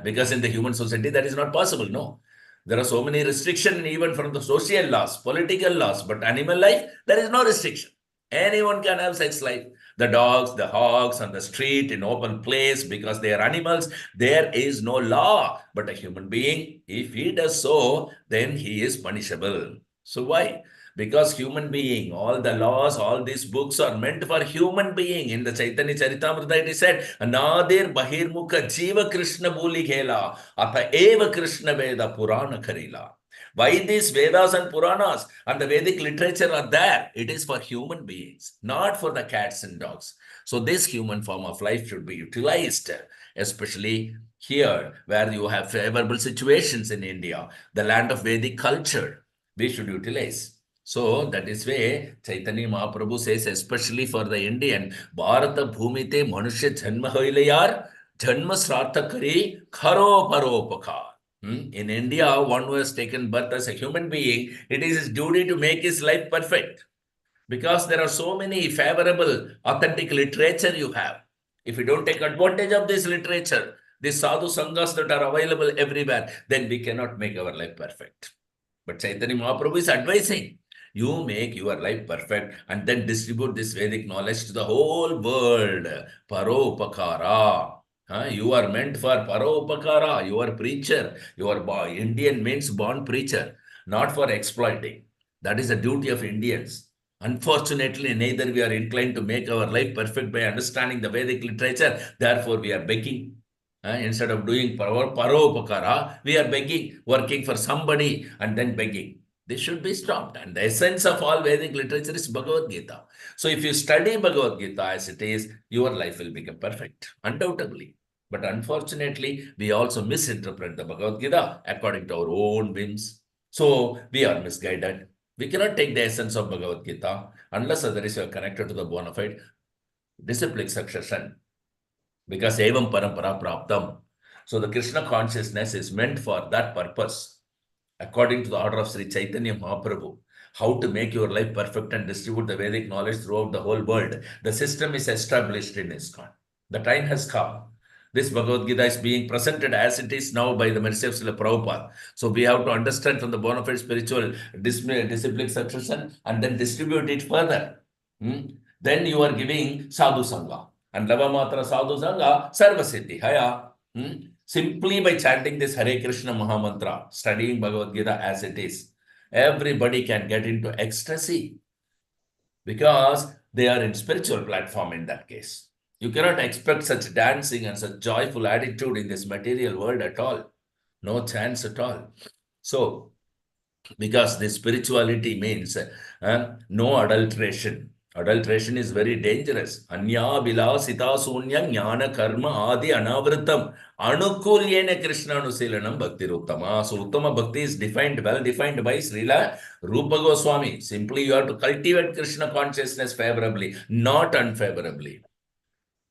Because in the human society, that is not possible, no. There are so many restrictions even from the social laws, political laws, but animal life, there is no restriction. Anyone can have sex life. The dogs, the hogs on the street, in open place, because they are animals, there is no law. But a human being, if he does so, then he is punishable. So why? Because human being, all the laws, all these books are meant for human being. In the Chaitanya Charitamrita, it is said, Nadir Bahirmukha Jiva Krishna Buli Khela, Atha Eva Krishna Veda Purana Karila. Why these Vedas and Puranas and the Vedic literature are there? It is for human beings, not for the cats and dogs. So this human form of life should be utilized, especially here where you have favorable situations in India, the land of Vedic culture. We should utilize. So that is why Chaitanya Mahaprabhu says, especially for the Indian, Bharata Bhumite Manushya Janma Hoilayar, Janma Sratha Kari Kharo Paropakar. In India, one who has taken birth as a human being, it is his duty to make his life perfect. Because there are so many favorable, authentic literature you have. If you don't take advantage of this literature, these sadhu sanghas that are available everywhere, then we cannot make our life perfect. But Chaitanya Mahaprabhu is advising, you make your life perfect and then distribute this Vedic knowledge to the whole world. Paropakara. You are meant for Paropakara. You are preacher. You are Indian means born preacher, not for exploiting. That is the duty of Indians. Unfortunately, neither we are inclined to make our life perfect by understanding the Vedic literature. Therefore, we are begging. Instead of doing paropakara, we are begging, working for somebody and then begging. This should be stopped. And the essence of all Vedic literature is Bhagavad Gita. So if you study Bhagavad Gita as it is, your life will become perfect, undoubtedly. But unfortunately, we also misinterpret the Bhagavad Gita according to our own whims. So we are misguided. We cannot take the essence of Bhagavad Gita unless otherwise you are connected to the bona fide disciplic succession. Because evam parampara praptam. So the Krishna consciousness is meant for that purpose. According to the order of Sri Chaitanya Mahaprabhu, how to make your life perfect and distribute the Vedic knowledge throughout the whole world. The system is established in ISKCON. The time has come. This Bhagavad Gita is being presented as it is now by the mercy of Srila Prabhupada. So we have to understand from the bona fide spiritual disciplic succession and then distribute it further. Then you are giving sadhu sangha. And Lavamatra sadhu sangha, sarva siddhi, haya. Simply by chanting this Hare Krishna Mahamantra, studying Bhagavad Gita as it is, everybody can get into ecstasy because they are in spiritual platform in that case. You cannot expect such dancing and such joyful attitude in this material world at all. No chance at all. So, because this spirituality means no adulteration. Adulteration is very dangerous. Anya vilasita sunya jnana karma adi anavritam anukulyena Krishna anusilanam bhakti ruttama. So Uttama Bhakti is defined, well defined by Srila Rupa Goswami. Simply you have to cultivate Krishna consciousness favorably, not unfavorably.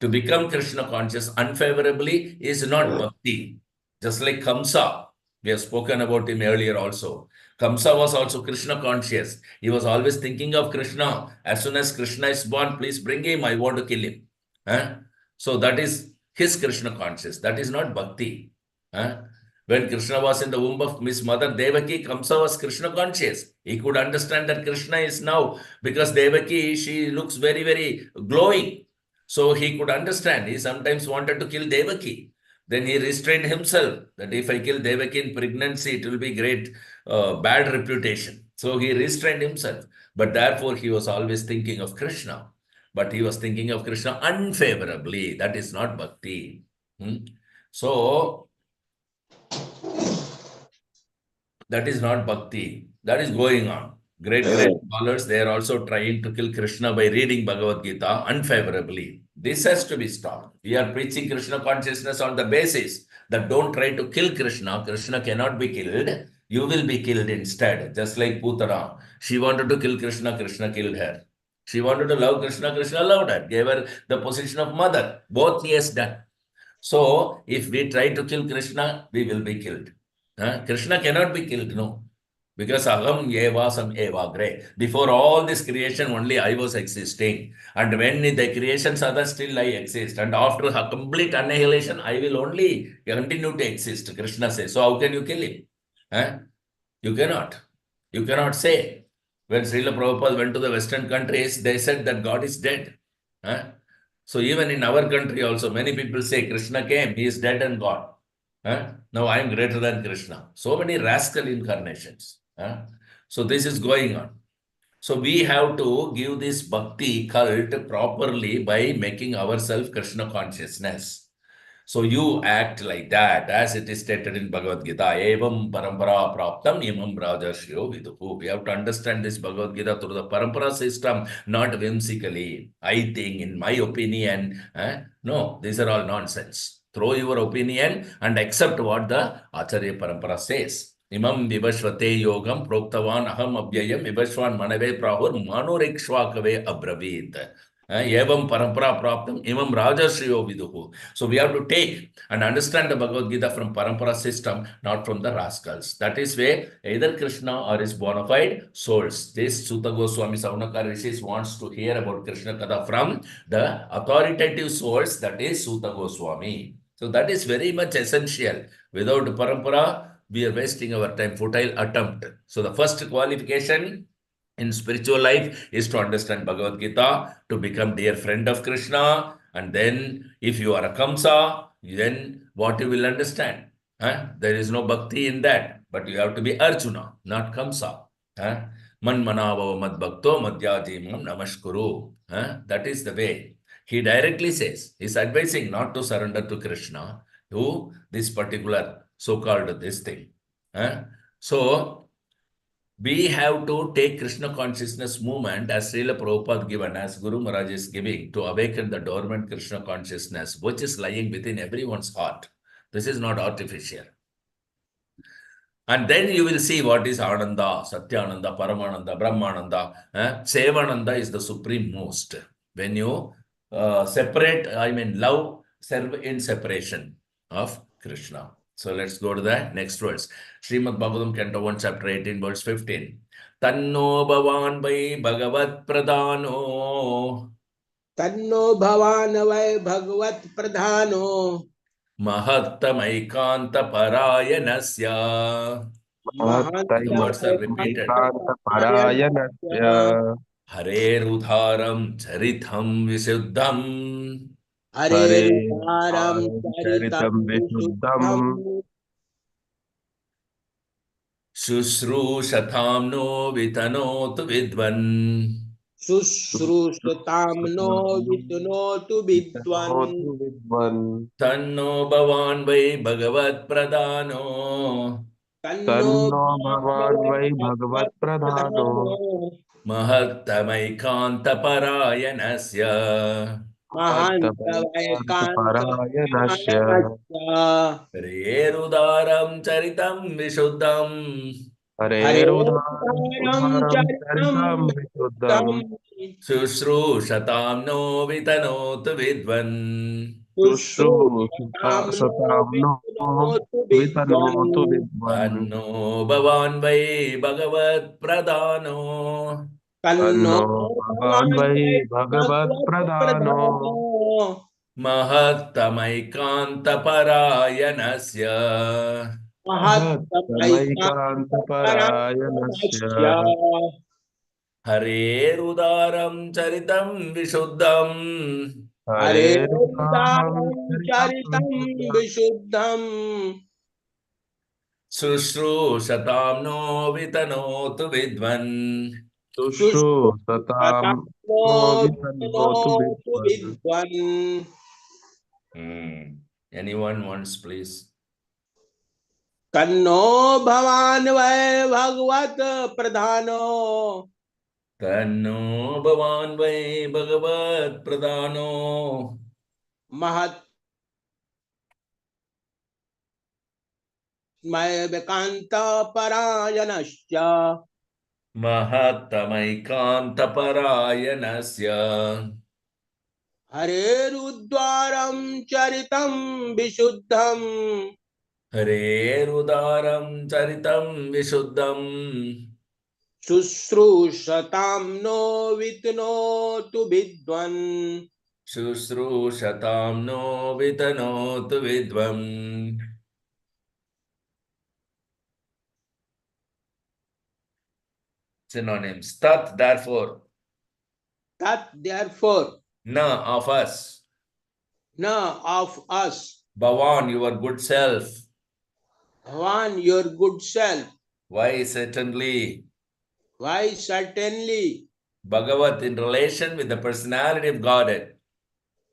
To become Krishna conscious unfavorably is not bhakti. Just like Kamsa, we have spoken about him earlier also. Kamsa was also Krishna conscious. He was always thinking of Krishna. As soon as Krishna is born, please bring him, I want to kill him. So that is his Krishna conscious. That is not bhakti. When Krishna was in the womb of his mother Devaki, Kamsa was Krishna conscious. He could understand that Krishna is now, because Devaki, she looks very, very glowing. So he could understand. He sometimes wanted to kill Devaki. Then he restrained himself that if I kill Devaki in pregnancy, it will be great, bad reputation. So he restrained himself. But therefore, he was always thinking of Krishna. But he was thinking of Krishna unfavorably. That is not bhakti. So, that is not bhakti. That is going on. Great scholars, they are also trying to kill Krishna by reading Bhagavad Gita unfavorably. This has to be stopped. We are preaching Krishna consciousness on the basis that don't try to kill Krishna. Krishna cannot be killed. You will be killed instead. Just like Putana. She wanted to kill Krishna. Krishna killed her. She wanted to love Krishna. Krishna loved her. Gave her the position of mother. Both he has done. So, if we try to kill Krishna, we will be killed. Krishna cannot be killed, no. Because aham evasam evagre. Before all this creation, only I was existing. And when the creations are there, still I exist. And after a complete annihilation, I will only continue to exist, Krishna says. So how can you kill him? You cannot. You cannot say. When Srila Prabhupada went to the Western countries, they said that God is dead. So even in our country also, many people say Krishna came, he is dead and gone. Now I am greater than Krishna. So many rascal incarnations. So this is going on. So we have to give this bhakti cult properly by making ourselves Krishna consciousness. So you act like that, as it is stated in Bhagavad Gita. Evam parampara praptam imam rajarshyo viduhu. We have to understand this Bhagavad Gita through the parampara system, not whimsically. I think, in my opinion, no, these are all nonsense. Throw your opinion and accept what the Acharya parampara says. Imam vivashvate yogam proktavan aham abhyayam vivashvan manave prahur manurikshvakave abravit. Evam parampara praptam imam rajashriyo viduhu. So we have to take and understand the Bhagavad Gita from parampara system, not from the rascals. That is where either Krishna or his bona fide souls. This Sutta Goswami Saunaka Rishis wants to hear about Krishna Katha from the authoritative source, that is Sutta Goswami. So that is very much essential. Without parampara, we are wasting our time, futile attempt. So the first qualification in spiritual life is to understand Bhagavad Gita, to become dear friend of Krishna, and then if you are a Kamsa, then what you will understand? There is no bhakti in that, but you have to be Arjuna, not Kamsa. Man manava mad bhakto madhyajimam namashkuru. That is the way. He directly says, he's advising not to surrender to Krishna, to this particular so-called this thing. So, we have to take Krishna consciousness movement as Srila Prabhupada given, as Guru Maharaj is giving, to awaken the dormant Krishna consciousness, which is lying within everyone's heart. This is not artificial. And then you will see what is Ananda, Satyananda, Paramananda, Brahmananda. Sevananda is the supreme most. When you separate, love, serve in separation of Krishna. So let's go to the next verse. Srimad Bhagavatam, Canto 1, Chapter 18, verse 15. Tanno Bhavan Vai Bhagavat Pradhano Tanno Bhavan Vai Bhagavat Pradhano Mahatamaikanta Parayanasya. The words are repeated. Mahatamaikantaparayanasya Harerudharam Charitham Visuddham Hare Harerudaram Charitam Charitam Vishuddham Visuddham Shushrushatham no Vitanotu Vidvan. Sushrushatam no Vitunotu Vidwan Vitanotu Vidvan Tanno Bhavan Vai Bhagavat Pradhano Tanno Tanno Bhavan Vai Bhava Bhagavat Bhagavat Pradhano Pradhano Mahatamaikanta Parayanasya. Mahanta Vaikanta Mahatamaikantaparayanasya Parayanasya Harerudaram Charitam Vishuddham Harerudaram Harerudaram Charitam Charitam Vishuddham Visuddham Shushrushatam no Vitanotu Vidvan. Sushrushatam no Sushrusatam no Vitunotu Vitanotu Vidwan Vidvan Tanno Bhavan Vai Bhagavat Pradhano Tanno Tanno Bhavan Bhavan Vai Vai Bhagavat Bhagavad Pradhano Pradhano Mahatamaikanta Parayanasya. Mahatamaikanta Mahatamaikantaparayanasya Parayanasya Harerudaram Charitam Vishuddham Harerudaram Harerudaram Charitam Charitam Vishuddham Vishuddham Shushrushatam no Vitanotu Vidvan. Sushrusatam no Sushrutamno Vitanotu Vinotu Vidvan Vidwan Anyone wants, please? Tanno Bhavan Vai Bhagavat Pradhano Tanno Bhavan Vai Bhagavat Pradhano Mahat Vaikanta Parayanasya Mahatamaikanta Parayanasya. Harerudaram Charitam Vishuddham Harerudaram Charitam Vishuddham Sushrushatam no Vitnotu Vidwan Shushrushatam no Vitanotu Vidvam. Synonyms. Tat, therefore. That therefore Na, of us. na of us Bhavan, your good self. Bhavan your good self Why, certainly. why certainly Bhagavat, in relation with the personality of Godhead.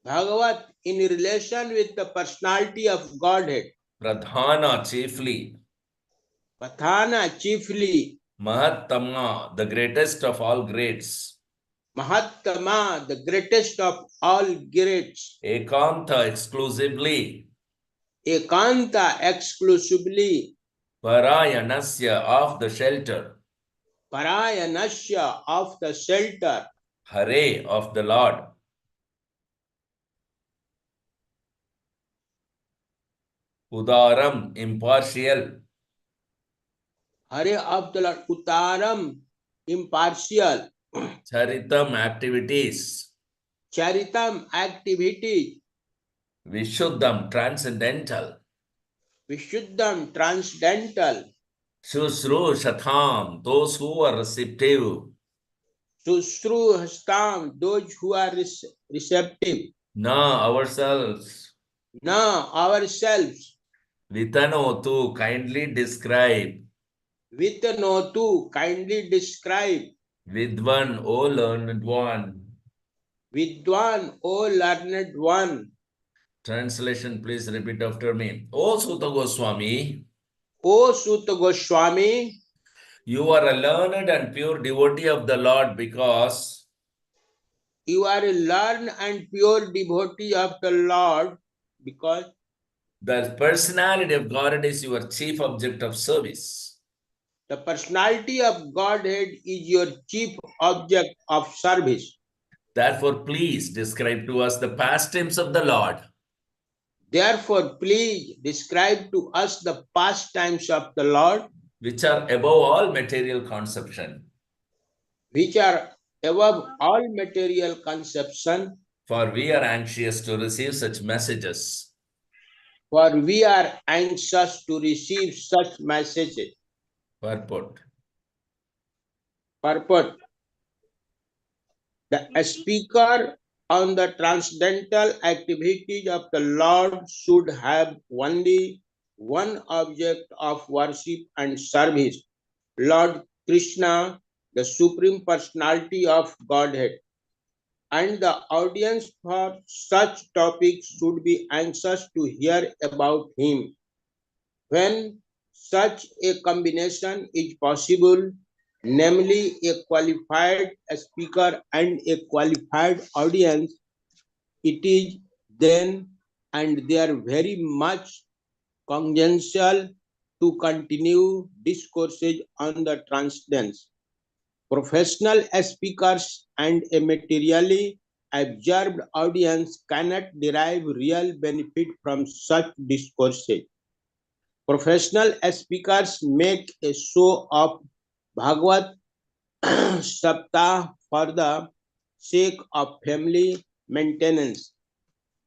Bhagavat in relation with the personality of Godhead Pradhana, chiefly. Pathana chiefly Mahatama, the greatest of all greats. Mahatma the greatest of all greats Ekanta, exclusively. Ekanta exclusively Parayanasya, of the shelter. Parayanasya of the shelter Hare, of the Lord. Udaram, impartial. Hare of the Lord. Uttaram, impartial. Charitam, activities. Charitam, activity. Vishuddham, transcendental. Vishuddham, transcendental. Shushrushatham, those who are receptive. Susru hastam, those who are receptive. Na, ourselves. Now ourselves. Vitanotu, kindly describe. With no to kindly describe. Vidvan, O learned one. Vidwan, O learned one. Translation, please repeat after me. O Suta Goswami, O Sutta Goswami, you are a learned and pure devotee of the Lord because you are a learned and pure devotee of the Lord because the personality of God is your chief object of service. the personality of Godhead is your chief object of service. Therefore, please describe to us the pastimes of the Lord, Therefore, please describe to us the pastimes of the Lord, which are above all material conception. which are above all material conception, For we are anxious to receive such messages. for we are anxious to receive such messages. Purport. Purport. The speaker on the transcendental activities of the Lord should have only one object of worship and service, Lord Krishna, the Supreme Personality of Godhead. And the audience for such topics should be anxious to hear about him. When such a combination is possible, namely a qualified speaker and a qualified audience, it is then and there very much congenial to continue discourses on the transcendence. Professional speakers and a materially absorbed audience cannot derive real benefit from such discourses. Professional speakers make a show of Bhagavad Saptah for the sake of family maintenance,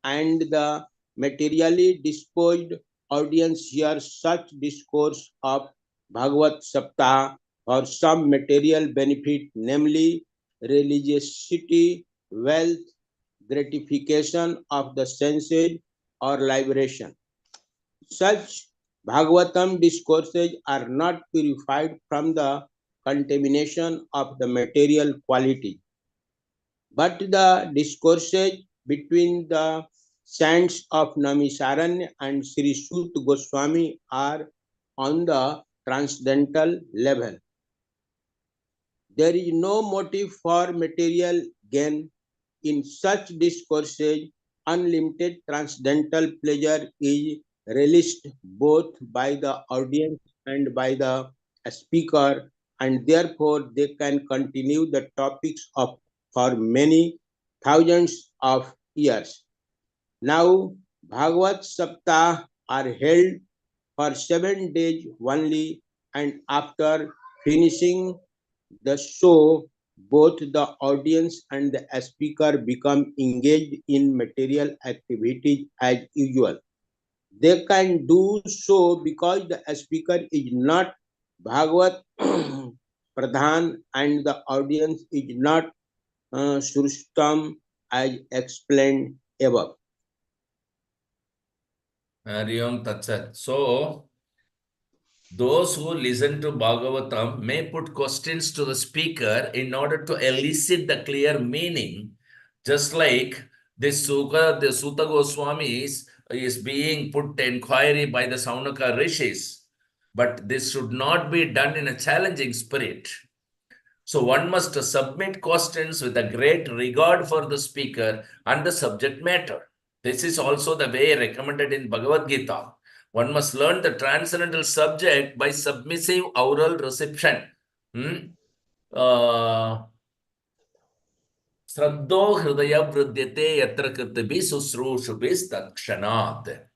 and the materially disposed audience hears such discourse of Bhagavad Saptah for some material benefit, namely religiosity, wealth, gratification of the senses, or liberation. Such Bhagavatam discourses are not purified from the contamination of the material quality, but the discourses between the saints of Namisaranya and Sri Sut Goswami are on the transcendental level. There is no motive for material gain in such discourses. Unlimited transcendental pleasure is relished both by the audience and by the speaker, and therefore they can continue the topics of for many thousands of years. Now, Bhagavad Saptah are held for 7 days only, and after finishing the show, both the audience and the speaker become engaged in material activities as usual. They can do so because the speaker is not Bhagavat Pradhan and the audience is not Shrustam as explained above. Hariom Tatsat. So, those who listen to Bhagavatam may put questions to the speaker in order to elicit the clear meaning, just like this the Sutta Goswami is being put to inquiry by the Saunaka rishis. But this should not be done in a challenging spirit. So one must submit questions with a great regard for the speaker and the subject matter. This is also the way recommended in Bhagavad Gita. One must learn the transcendental subject by submissive oral reception. Shraddho hridaya vrudyate yatra kirtibhi susrushubhis takshanat.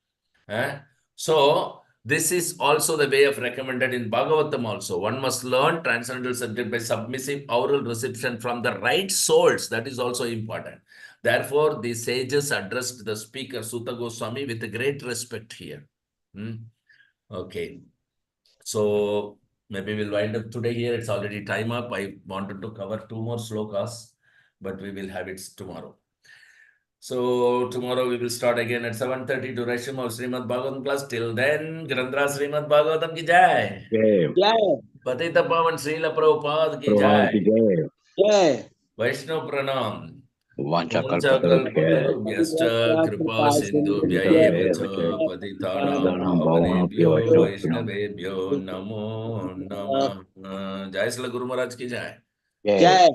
So this is also the way of recommended in Bhagavatam also. One must learn transcendental subject by submissive oral reception from the right source. That is also important. Therefore, the sages addressed the speaker Suta Goswami with great respect here. Okay. So maybe we'll wind up today here. It's already time up. I wanted to cover 2 more slokas, but we will have it tomorrow. So tomorrow we will start again at 7:30 to Rashim of Srimad Bhagavatam class. Till then, Grandra Srimad Bhagavatam ki jai. Jai. Patita Pavan Srila Prabhupada ki Prabhupada ki jai. jai. Jai. Vaishnav Pranam. Vanchakalpatarubhyascha. Vanchakalpatarubhyascha kripa sindhubhya eva cha patitanam pavanebhyo Vaishnavebhyo namo namah. Jai Srila Guru Maharaj ki jai. Jai. Jai.